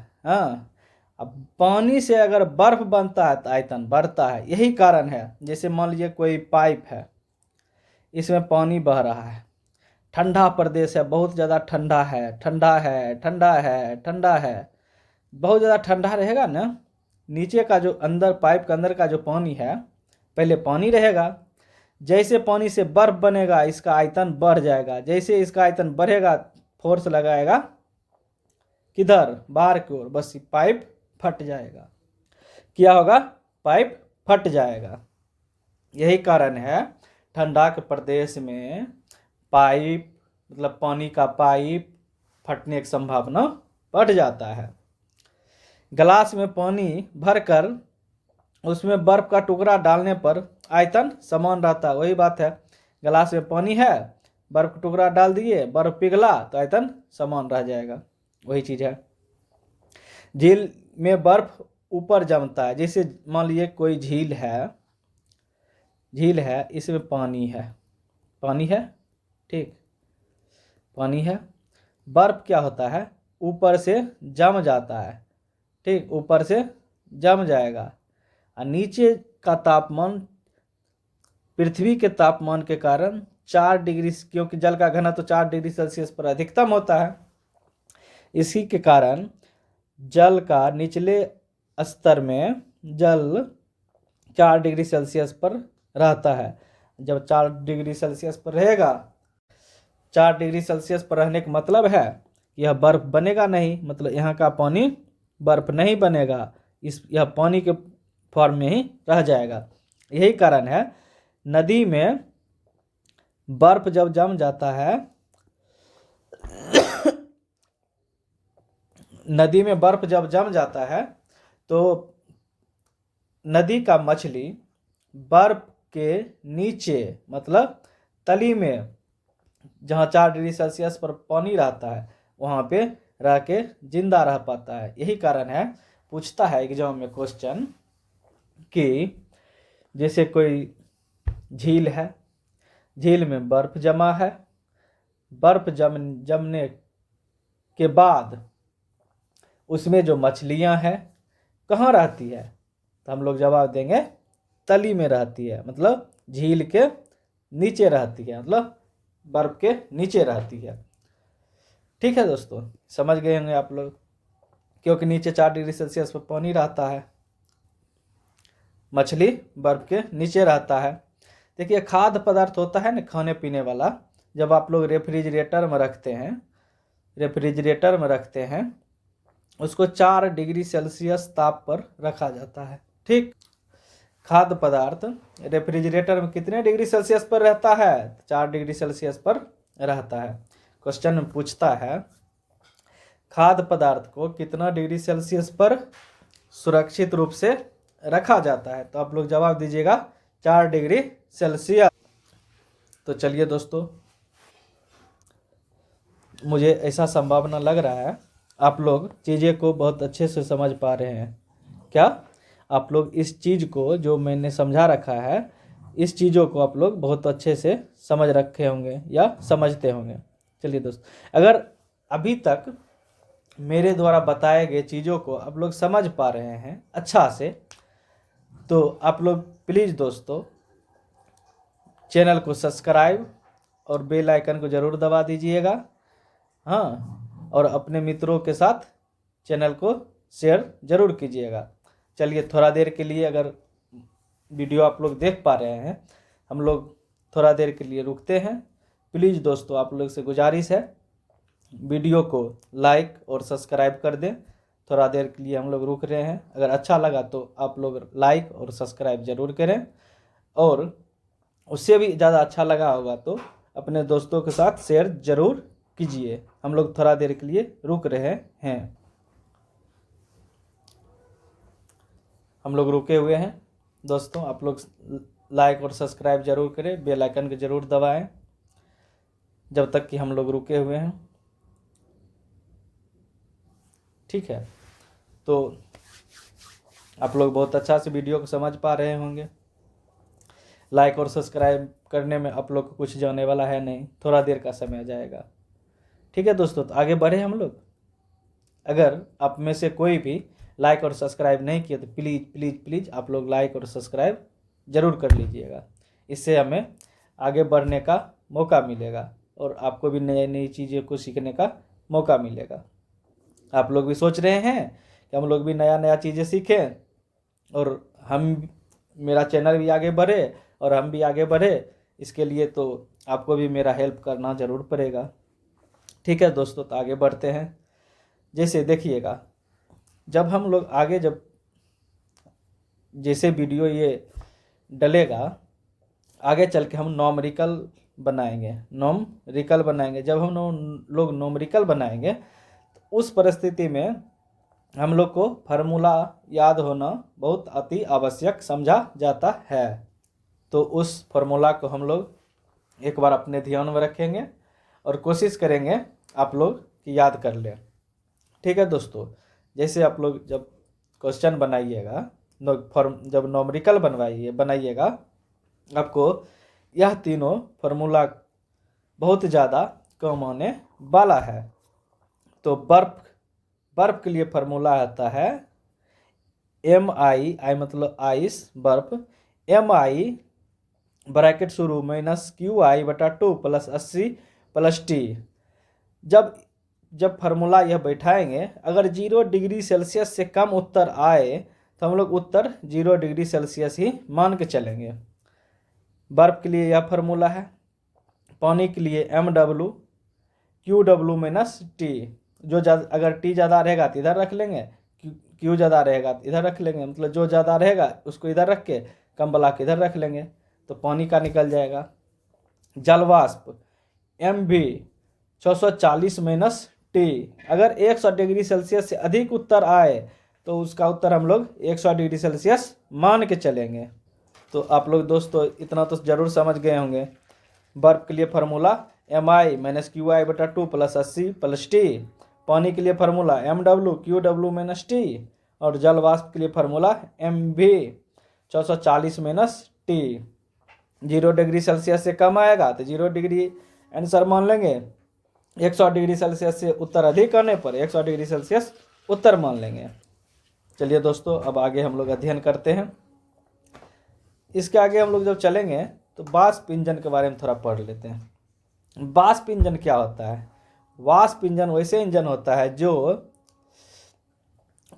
अब पानी से अगर बर्फ बनता है तो आयतन बढ़ता है। यही कारण है, जैसे मान लीजिए कोई पाइप है, इसमें पानी बह रहा है, ठंडा प्रदेश है, बहुत ज़्यादा ठंडा है, बहुत ज़्यादा ठंडा रहेगा ना, नीचे का जो अंदर पाइप के अंदर का जो पानी है, पहले पानी रहेगा। जैसे पानी से बर्फ बनेगा इसका आयतन बढ़ जाएगा। जैसे इसका आयतन बढ़ेगा फोर्स लगाएगा किधर, बाहर की ओर, बस पाइप फट जाएगा। क्या होगा, पाइप फट जाएगा। यही कारण है ठंडा के प्रदेश में पाइप, मतलब पानी का पाइप फटने की संभावना बढ़ जाता है। गिलास में पानी भरकर उसमें बर्फ का टुकड़ा डालने पर आयतन समान रहता है। वही बात है, गिलास में पानी है, बर्फ का टुकड़ा डाल दिए, बर्फ पिघला तो आयतन समान रह जाएगा। वही चीज़ है। झील में बर्फ ऊपर जमता है। जैसे मान लीजिए कोई झील है, इसमें पानी है, ठीक, पानी है, बर्फ क्या होता है, ऊपर से जम जाता है, ठीक, ऊपर से जम जाएगा। और नीचे का तापमान पृथ्वी के तापमान के कारण 4 डिग्री, क्योंकि जल का घनत्व 4 डिग्री सेल्सियस पर अधिकतम होता है, इसी के कारण जल का निचले स्तर में जल 4 डिग्री सेल्सियस पर रहता है। जब 4 डिग्री सेल्सियस पर रहेगा, 4 डिग्री सेल्सियस पर रहने का मतलब है यह बर्फ बनेगा नहीं, मतलब यहाँ का पानी बर्फ नहीं बनेगा, यह पानी के फॉर्म में ही रह जाएगा। यही कारण है नदी में बर्फ जब जम जाता है नदी में बर्फ जब जम जाता है तो नदी का मछली बर्फ के नीचे, मतलब तली में, जहाँ 4 डिग्री सेल्सियस पर पानी रहता है वहाँ पे रह के जिंदा रह पाता है। यही कारण है, पूछता है एग्जाम में क्वेश्चन कि जैसे कोई झील है, झील में बर्फ जमा है, बर्फ जमने के बाद उसमें जो मछलियां हैं कहाँ रहती है, तो हम लोग जवाब देंगे तली में रहती है, मतलब झील के नीचे रहती है, मतलब बर्फ के नीचे रहती है। ठीक है दोस्तों, समझ गए होंगे आप लोग, क्योंकि नीचे 4 डिग्री सेल्सियस पर पानी रहता है, मछली बर्फ के नीचे रहता है। देखिए खाद्य पदार्थ होता है ना, खाने पीने वाला, जब आप लोग रेफ्रिजरेटर में रखते हैं उसको 4 डिग्री सेल्सियस ताप पर रखा जाता है, ठीक। खाद्य पदार्थ रेफ्रिजरेटर में कितने डिग्री सेल्सियस पर रहता है, 4 डिग्री सेल्सियस पर रहता है। क्वेश्चन में पूछता है खाद्य पदार्थ को कितना डिग्री सेल्सियस पर सुरक्षित रूप से रखा जाता है, तो आप लोग जवाब दीजिएगा 4 डिग्री सेल्सियस। तो चलिए दोस्तों, मुझे ऐसा संभावना लग रहा है आप लोग चीज़ें को बहुत अच्छे से समझ पा रहे हैं। क्या आप लोग इस चीज़ को जो मैंने समझा रखा है, इस चीज़ों को आप लोग बहुत अच्छे से समझ रखे होंगे या समझते होंगे। चलिए दोस्त, अगर अभी तक मेरे द्वारा बताए गए चीज़ों को आप लोग समझ पा रहे हैं अच्छा से, तो आप लोग प्लीज़ दोस्तों चैनल को सब्सक्राइब और बेल आइकन को ज़रूर दबा दीजिएगा, हाँ, और अपने मित्रों के साथ चैनल को शेयर ज़रूर कीजिएगा। चलिए थोड़ा देर के लिए अगर वीडियो आप लोग देख पा रहे हैं, हम लोग थोड़ा देर के लिए रुकते हैं। प्लीज़ दोस्तों आप लोग से गुजारिश है, वीडियो को लाइक और सब्सक्राइब कर दें। थोड़ा देर के लिए हम लोग रुक रहे हैं, अगर अच्छा लगा तो आप लोग लाइक और सब्सक्राइब ज़रूर करें, और उससे भी ज़्यादा अच्छा लगा होगा तो अपने दोस्तों के साथ शेयर ज़रूर कीजिए। हम लोग थोड़ा देर के लिए रुक रहे हैं, हम लोग रुके हुए हैं दोस्तों। आप लोग लाइक और सब्सक्राइब ज़रूर करें, बेल आइकन को ज़रूर दबाएं जब तक कि हम लोग रुके हुए हैं, ठीक है। तो आप लोग बहुत अच्छा से वीडियो को समझ पा रहे होंगे। लाइक और सब्सक्राइब करने में आप लोग को कुछ जाने वाला है नहीं, थोड़ा देर का समय जाएगा, ठीक है दोस्तों। तो आगे बढ़े हम लोग। अगर आप में से कोई भी लाइक और सब्सक्राइब नहीं किया तो प्लीज़ प्लीज़ प्लीज़ आप लोग लाइक और सब्सक्राइब ज़रूर कर लीजिएगा, इससे हमें आगे बढ़ने का मौका मिलेगा और आपको भी नई नई चीज़ों को सीखने का मौका मिलेगा। आप लोग भी सोच रहे हैं कि हम लोग भी नया नया चीज़ें सीखें और मेरा चैनल भी आगे बढ़े और हम भी आगे बढ़े, इसके लिए तो आपको भी मेरा हेल्प करना ज़रूर पड़ेगा, ठीक है दोस्तों। तो आगे बढ़ते हैं। जैसे देखिएगा, जब हम लोग आगे जैसे वीडियो ये डलेगा, आगे चल के हम नॉमरिकल बनाएंगे, नोमरिकल बनाएंगे। जब हम लोग नोमरिकल बनाएंगे तो उस परिस्थिति में हम लोग को फार्मूला याद होना बहुत अति आवश्यक समझा जाता है। तो उस फार्मूला को हम लोग एक बार अपने ध्यान में रखेंगे और कोशिश करेंगे आप लोग कि याद कर लें। ठीक है दोस्तों, जैसे आप लोग जब क्वेश्चन बनाइएगा, जब नोमरिकल बनाइएगा, आपको यह तीनों फार्मूला बहुत ज़्यादा कम होने वाला है। तो बर्फ के लिए फार्मूला आता है MI मतलब आइस, बर्फ, MI ब्रैकेट शुरू -QI/2 + 80 + T। जब फार्मूला यह बैठाएंगे, अगर 0 डिग्री सेल्सियस से कम उत्तर आए तो हम लोग उत्तर 0 डिग्री सेल्सियस ही मान के चलेंगे। बर्फ के लिए यह फार्मूला है। पानी के लिए MW QW - T। अगर T ज़्यादा रहेगा तो इधर रख लेंगे, Q ज़्यादा रहेगा तो इधर रख लेंगे, मतलब जो ज़्यादा रहेगा उसको इधर रख के कम वाला के इधर रख लेंगे, तो पानी का निकल जाएगा। जल वाष्प MV 640 - T। अगर 100 डिग्री सेल्सियस से अधिक उत्तर आए तो उसका उत्तर हम लोग 100 डिग्री सेल्सियस मान के चलेंगे। तो आप लोग दोस्तों इतना तो ज़रूर समझ गए होंगे। बर्फ के लिए फार्मूला MI - QI/2 + 80 + T। पानी के लिए फार्मूला MW QW - T। और जल वाष्प के लिए formula MV 640 - T। 0 degree Celsius से कम आएगा तो 0 डिग्री आंसर मान लेंगे, 100 डिग्री सेल्सियस से उत्तर अधिक आने पर 100 डिग्री सेल्सियस उत्तर मान लेंगे। चलिए दोस्तों, अब आगे हम लोग अध्ययन करते हैं। इसके आगे हम लोग जब चलेंगे तो वाष्प इंजन के बारे में थोड़ा पढ़ लेते हैं। वाष्प इंजन क्या होता है? वाष्प इंजन वैसे इंजन होता है जो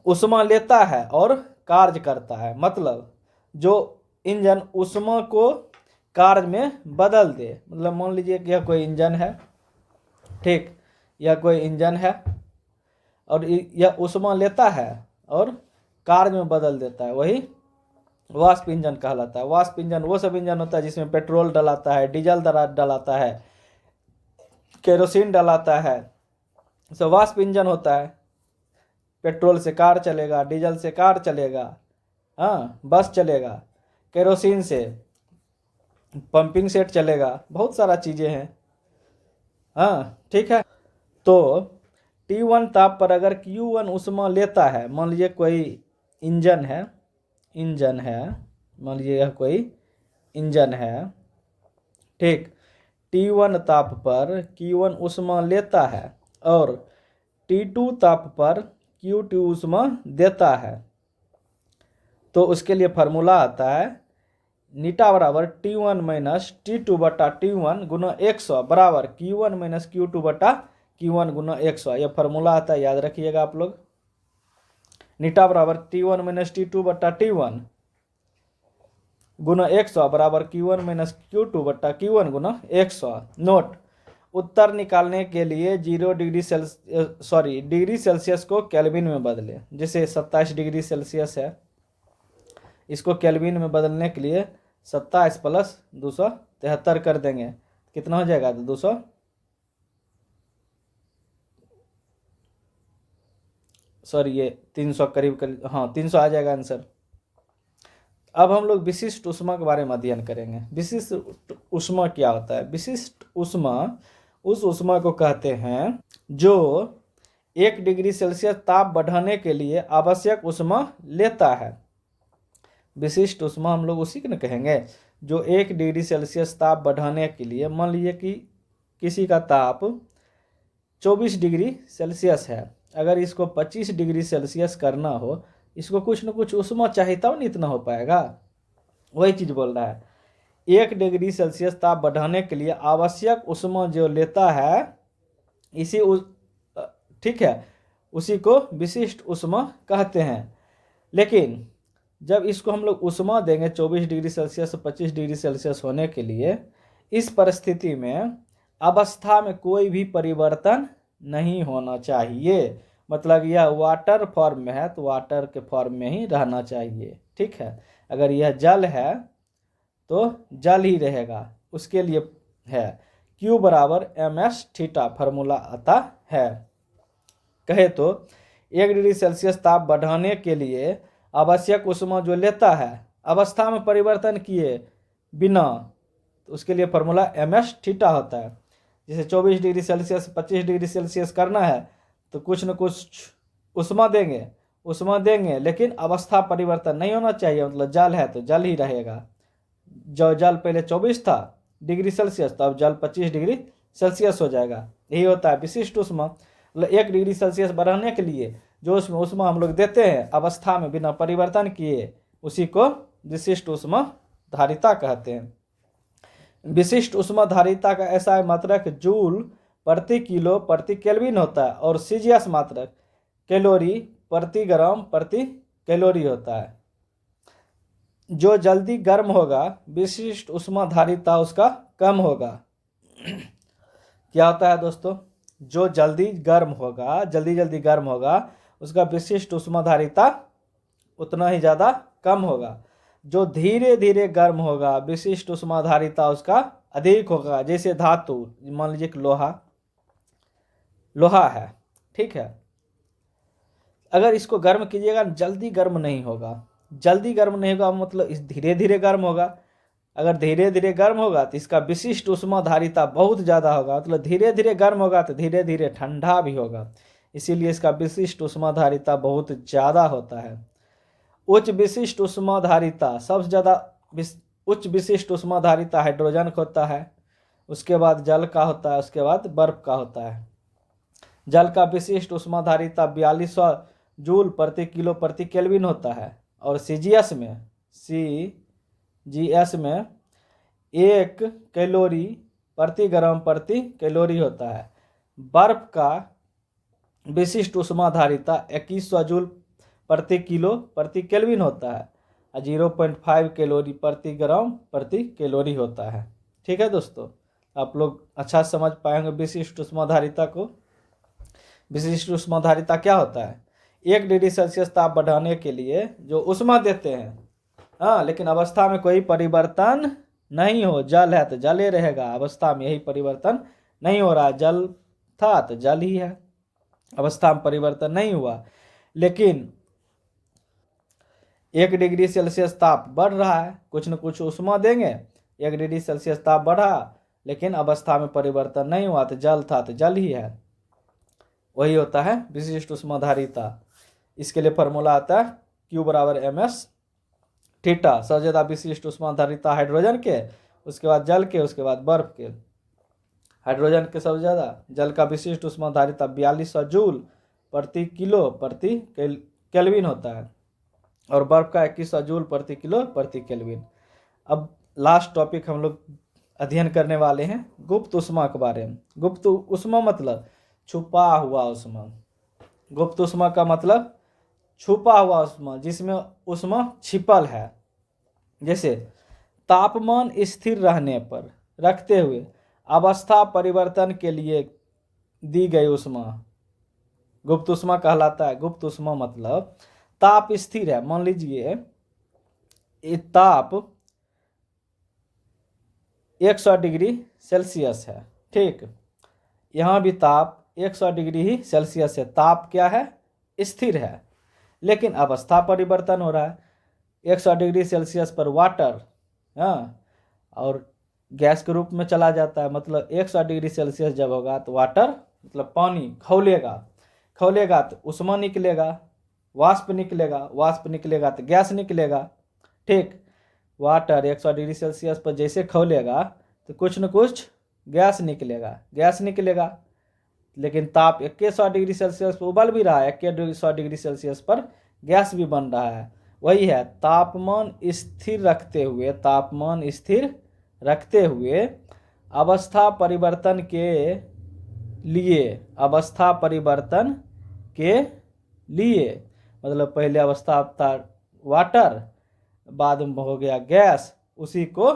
ऊष्मा लेता है और कार्य करता है। मतलब जो इंजन ऊष्मा को कार्य में बदल दे। मतलब मान लीजिए कि यह कोई इंजन है, ठीक, यह कोई इंजन है और यह ऊष्मा लेता है और कार्य में बदल देता है, वही वाष्प इंजन कहलाता है। वाष्प इंजन वो सब इंजन होता है जिसमें पेट्रोल डलाता है, डीजल डलाता है, केरोसिन डलाता है, सब वाष्प इंजन होता है। पेट्रोल से कार चलेगा, डीजल से कार चलेगा, हाँ, बस चलेगा, केरोसिन से पंपिंग सेट चलेगा, बहुत सारा चीज़ें हैं, हाँ, ठीक है। तो T1 ताप पर अगर Q1 ऊष्मा लेता है, मान लीजिए कोई इंजन है, मान लीजिए यह कोई इंजन है, ठीक, T1 ताप पर Q1 ऊष्मा लेता है और T2 ताप पर Q2 ऊष्मा देता है, तो उसके लिए फार्मूला आता है नीटा बराबर T1 - T2/T1 गुना 100 बराबर Q1 - Q2/Q1 गुना 100। यह फार्मूला आता है, याद रखिएगा आप लोग। नीटा बराबर T1 - T2/T1 गुना 100 बराबर Q1 - Q2/Q1 गुना 100। नोट, उत्तर निकालने के लिए डिग्री सेल्सियस को केल्विन में बदलें। जैसे 27 डिग्री सेल्सियस है, इसको केल्विन में बदलने के लिए 27 + 273 कर देंगे, कितना हो जाएगा? तो 200, सॉरी ये 300 करीब, हाँ 300 आ जाएगा आंसर। अब हम लोग विशिष्ट ऊष्मा के बारे में अध्ययन करेंगे। विशिष्ट ऊष्मा क्या होता है? विशिष्ट ऊष्मा उस ऊष्मा को कहते हैं जो 1 डिग्री सेल्सियस ताप बढ़ाने के लिए आवश्यक ऊष्मा लेता है। विशिष्ट ऊष्मा हम लोग उसी को न कहेंगे जो 1 डिग्री सेल्सियस ताप बढ़ाने के लिए, मान लीजिए कि किसी का ताप 24 डिग्री सेल्सियस है, अगर इसको 25 डिग्री सेल्सियस करना हो, इसको कुछ न कुछ ऊष्मा चाहिए तब नहीं इतना हो पाएगा। वही चीज़ बोल रहा है, 1 डिग्री सेल्सियस ताप बढ़ाने के लिए आवश्यक ऊष्मा जो लेता है, ठीक है, उसी को विशिष्ट ऊष्मा कहते हैं। लेकिन जब इसको हम लोग ऊष्मा देंगे 24 डिग्री सेल्सियस से 25 डिग्री सेल्सियस होने के लिए, इस परिस्थिति में अवस्था में कोई भी परिवर्तन नहीं होना चाहिए। मतलब यह वाटर फॉर्म में है तो वाटर के फॉर्म में ही रहना चाहिए, ठीक है। अगर यह जल है तो जल ही रहेगा, उसके लिए है। Q बराबर ms थीटा फार्मूला आता है। कहे तो 1 डिग्री सेल्सियस ताप बढ़ाने के लिए आवश्यक ऊष्मा जो लेता है अवस्था में परिवर्तन किए बिना, तो उसके लिए फार्मूला ms थीटा होता है। जैसे 24 डिग्री सेल्सियस 25 डिग्री सेल्सियस करना है तो कुछ न कुछ ऊष्मा देंगे लेकिन अवस्था परिवर्तन नहीं होना चाहिए, मतलब जल है तो जल ही रहेगा। जो जल पहले 24 था डिग्री सेल्सियस तो अब जल 25 डिग्री सेल्सियस हो जाएगा। यही होता है विशिष्ट ऊष्मा। मतलब 1 डिग्री सेल्सियस बढ़ाने के लिए जो उसमें ऊष्मा हम लोग देते हैं अवस्था में बिना परिवर्तन किए, उसी को विशिष्ट ऊष्मा धारिता कहते हैं। विशिष्ट ऊष्मा धारिता का ऐसा मात्रक जूल प्रति किलो प्रति केल्विन होता है और सीजीएस मात्रक कैलोरी प्रति ग्राम प्रति कैलोरी होता है। जो जल्दी गर्म होगा विशिष्ट ऊष्मा धारिता उसका कम होगा। क्या होता है दोस्तों, जो जल्दी गर्म होगा उसका विशिष्ट ऊष्मा धारिता उतना ही ज़्यादा कम होगा। जो धीरे धीरे गर्म होगा विशिष्ट ऊष्मा धारिता उसका अधिक होगा। जैसे धातु, मान लीजिए कि लोहा है, ठीक है, अगर इसको गर्म कीजिएगा जल्दी गर्म नहीं होगा मतलब इस धीरे धीरे गर्म होगा। अगर धीरे धीरे गर्म होगा तो इसका विशिष्ट ऊष्मा धारिता बहुत ज़्यादा होगा, मतलब धीरे धीरे गर्म होगा तो धीरे धीरे ठंडा भी होगा, इसीलिए इसका विशिष्ट ऊष्मा धारिता बहुत ज़्यादा होता है। उच्च विशिष्ट ऊष्मा धारिता, सबसे ज़्यादा उच्च विशिष्ट ऊष्मा धारिता हाइड्रोजन का होता है, उसके बाद जल का होता है, उसके बाद बर्फ का होता है। जल का विशिष्ट ऊष्मा धारिता 4200 जूल प्रति किलो प्रति केल्विन होता है और सीजीएस में 1 कैलोरी प्रति ग्राम प्रति कैलोरी होता है। बर्फ का विशिष्ट ऊष्मा धारिता 2100 जूल प्रति किलो प्रति केल्विन होता है और 0.5 कैलोरी प्रति ग्राम प्रति कैलोरी होता है। ठीक है दोस्तों, आप लोग अच्छा समझ पाएंगे विशिष्ट ऊष्मा धारिता को। विशिष्ट ऊष्मा धारिता क्या होता है, 1 डिग्री सेल्सियस ताप बढ़ाने के लिए जो ऊष्मा देते हैं, हाँ, लेकिन अवस्था में कोई परिवर्तन नहीं हो, जल है तो जल ही रहेगा, अवस्था में यही परिवर्तन नहीं हो रहा, जल था तो जल ही है, अवस्था में परिवर्तन नहीं हुआ। लेकिन 1 डिग्री सेल्सियस ताप बढ़ रहा है, कुछ न कुछ ऊष्मा देंगे, 1 डिग्री सेल्सियस ताप बढ़ा लेकिन अवस्था में परिवर्तन नहीं हुआ तो जल था तो जल ही है, वही होता है विशिष्ट ऊष्मा धारिता। इसके लिए फॉर्मूला आता है Q बराबर ms थीटा। सबसे ज़्यादा विशिष्ट ऊष्मा धारिता हाइड्रोजन के, उसके बाद जल के, उसके बाद बर्फ के। हाइड्रोजन के सबसे ज़्यादा, जल का विशिष्ट ऊष्मा धारिता 4200 जूल प्रति किलो प्रति केल्विन होता है और बर्फ का 2100 जूल प्रति किलो प्रति केल्विन। अब लास्ट टॉपिक हम लोग अध्ययन करने वाले हैं गुप्त ऊष्मा के बारे में। गुप्त ऊष्मा मतलब छुपा हुआ ऊष्मा। गुप्त ऊष्मा का मतलब छुपा हुआ ऊष्मा, जिसमें ऊष्मा छिपल है। जैसे तापमान स्थिर रखते हुए अवस्था परिवर्तन के लिए दी गई ऊष्मा गुप्त ऊष्मा कहलाता है। गुप्त ऊष्मा मतलब ताप स्थिर है, मान लीजिए ये ताप 100 डिग्री सेल्सियस है, ठीक, यहाँ भी ताप 100 डिग्री ही सेल्सियस है। ताप क्या है, स्थिर है, लेकिन अवस्था परिवर्तन हो रहा है। 100 डिग्री सेल्सियस पर वाटर, हाँ, और गैस के रूप में चला जाता है। मतलब 100 डिग्री सेल्सियस जब होगा तो वाटर मतलब पानी खौलेगा तो ऊष्मा निकलेगा, वाष्प निकलेगा तो गैस निकलेगा, ठीक। वाटर 100 डिग्री सेल्सियस पर जैसे खौलेगा तो कुछ न कुछ गैस निकलेगा। लेकिन ताप 100 डिग्री सेल्सियस पर उबल भी रहा है, 100 डिग्री सेल्सियस पर गैस भी बन रहा है। वही है, तापमान स्थिर रखते हुए अवस्था परिवर्तन के लिए मतलब पहले अवस्था था वाटर, बाद में हो गया गैस, उसी को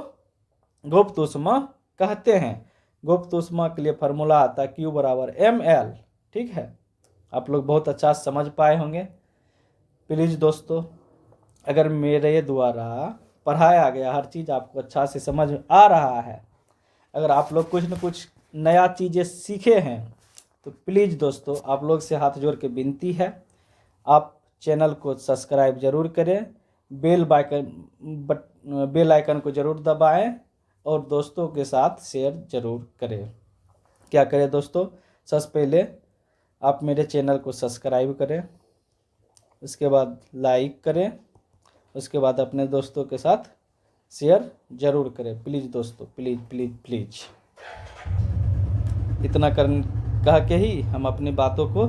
गुप्त ऊष्मा कहते हैं। गुप्त ऊष्मा के लिए फार्मूला आता है Q बराबर ml, ठीक है। आप लोग बहुत अच्छा समझ पाए होंगे। प्लीज़ दोस्तों, अगर मेरे द्वारा पढ़ाया गया हर चीज़ आपको अच्छा से समझ आ रहा है, अगर आप लोग कुछ न कुछ नया चीज़ें सीखे हैं तो प्लीज़ दोस्तों आप लोग से हाथ जोड़ के विनती है, आप चैनल को सब्सक्राइब ज़रूर करें, बेल आइकन को ज़रूर दबाएं और दोस्तों के साथ शेयर ज़रूर करें। क्या करें दोस्तों, सबसे पहले आप मेरे चैनल को सब्सक्राइब करें, उसके बाद लाइक करें, उसके बाद अपने दोस्तों के साथ शेयर ज़रूर करें। प्लीज़ दोस्तों, प्लीज़ प्लीज़ प्लीज़। इतना कह के ही हम अपनी बातों को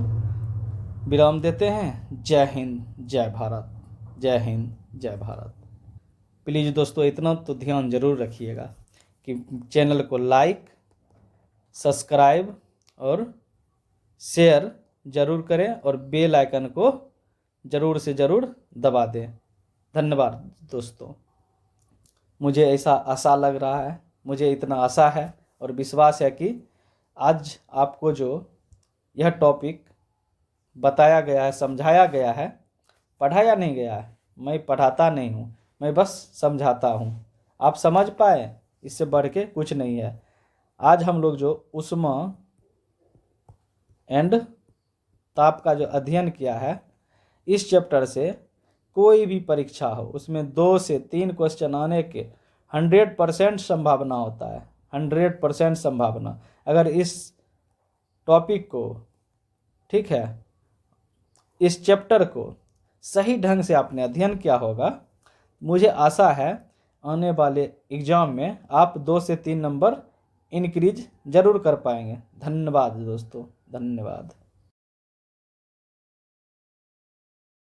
विराम देते हैं। जय हिंद, जय भारत। जय हिंद, जय भारत। प्लीज़ दोस्तों इतना तो ध्यान ज़रूर रखिएगा कि चैनल को लाइक, सब्सक्राइब और शेयर ज़रूर करें और बेल आइकन को ज़रूर से ज़रूर दबा दें। धन्यवाद दोस्तों। मुझे ऐसा आशा लग रहा है, मुझे इतना आशा है और विश्वास है कि आज आपको जो यह टॉपिक बताया गया है, समझाया गया है, पढ़ाया नहीं गया है, मैं पढ़ाता नहीं हूँ, मैं बस समझाता हूँ, आप समझ पाए, इससे बढ़ के कुछ नहीं है। आज हम लोग जो ऊष्मा एंड ताप का जो अध्ययन किया है, इस चैप्टर से कोई भी परीक्षा हो उसमें 2 से 3 क्वेश्चन आने के 100% संभावना होता है। 100% संभावना। अगर इस टॉपिक को, ठीक है, इस चैप्टर को सही ढंग से आपने अध्ययन किया होगा, मुझे आशा है आने वाले एग्ज़ाम में आप 2 से 3 नंबर इंक्रीज ज़रूर कर पाएंगे। धन्यवाद दोस्तों, धन्यवाद।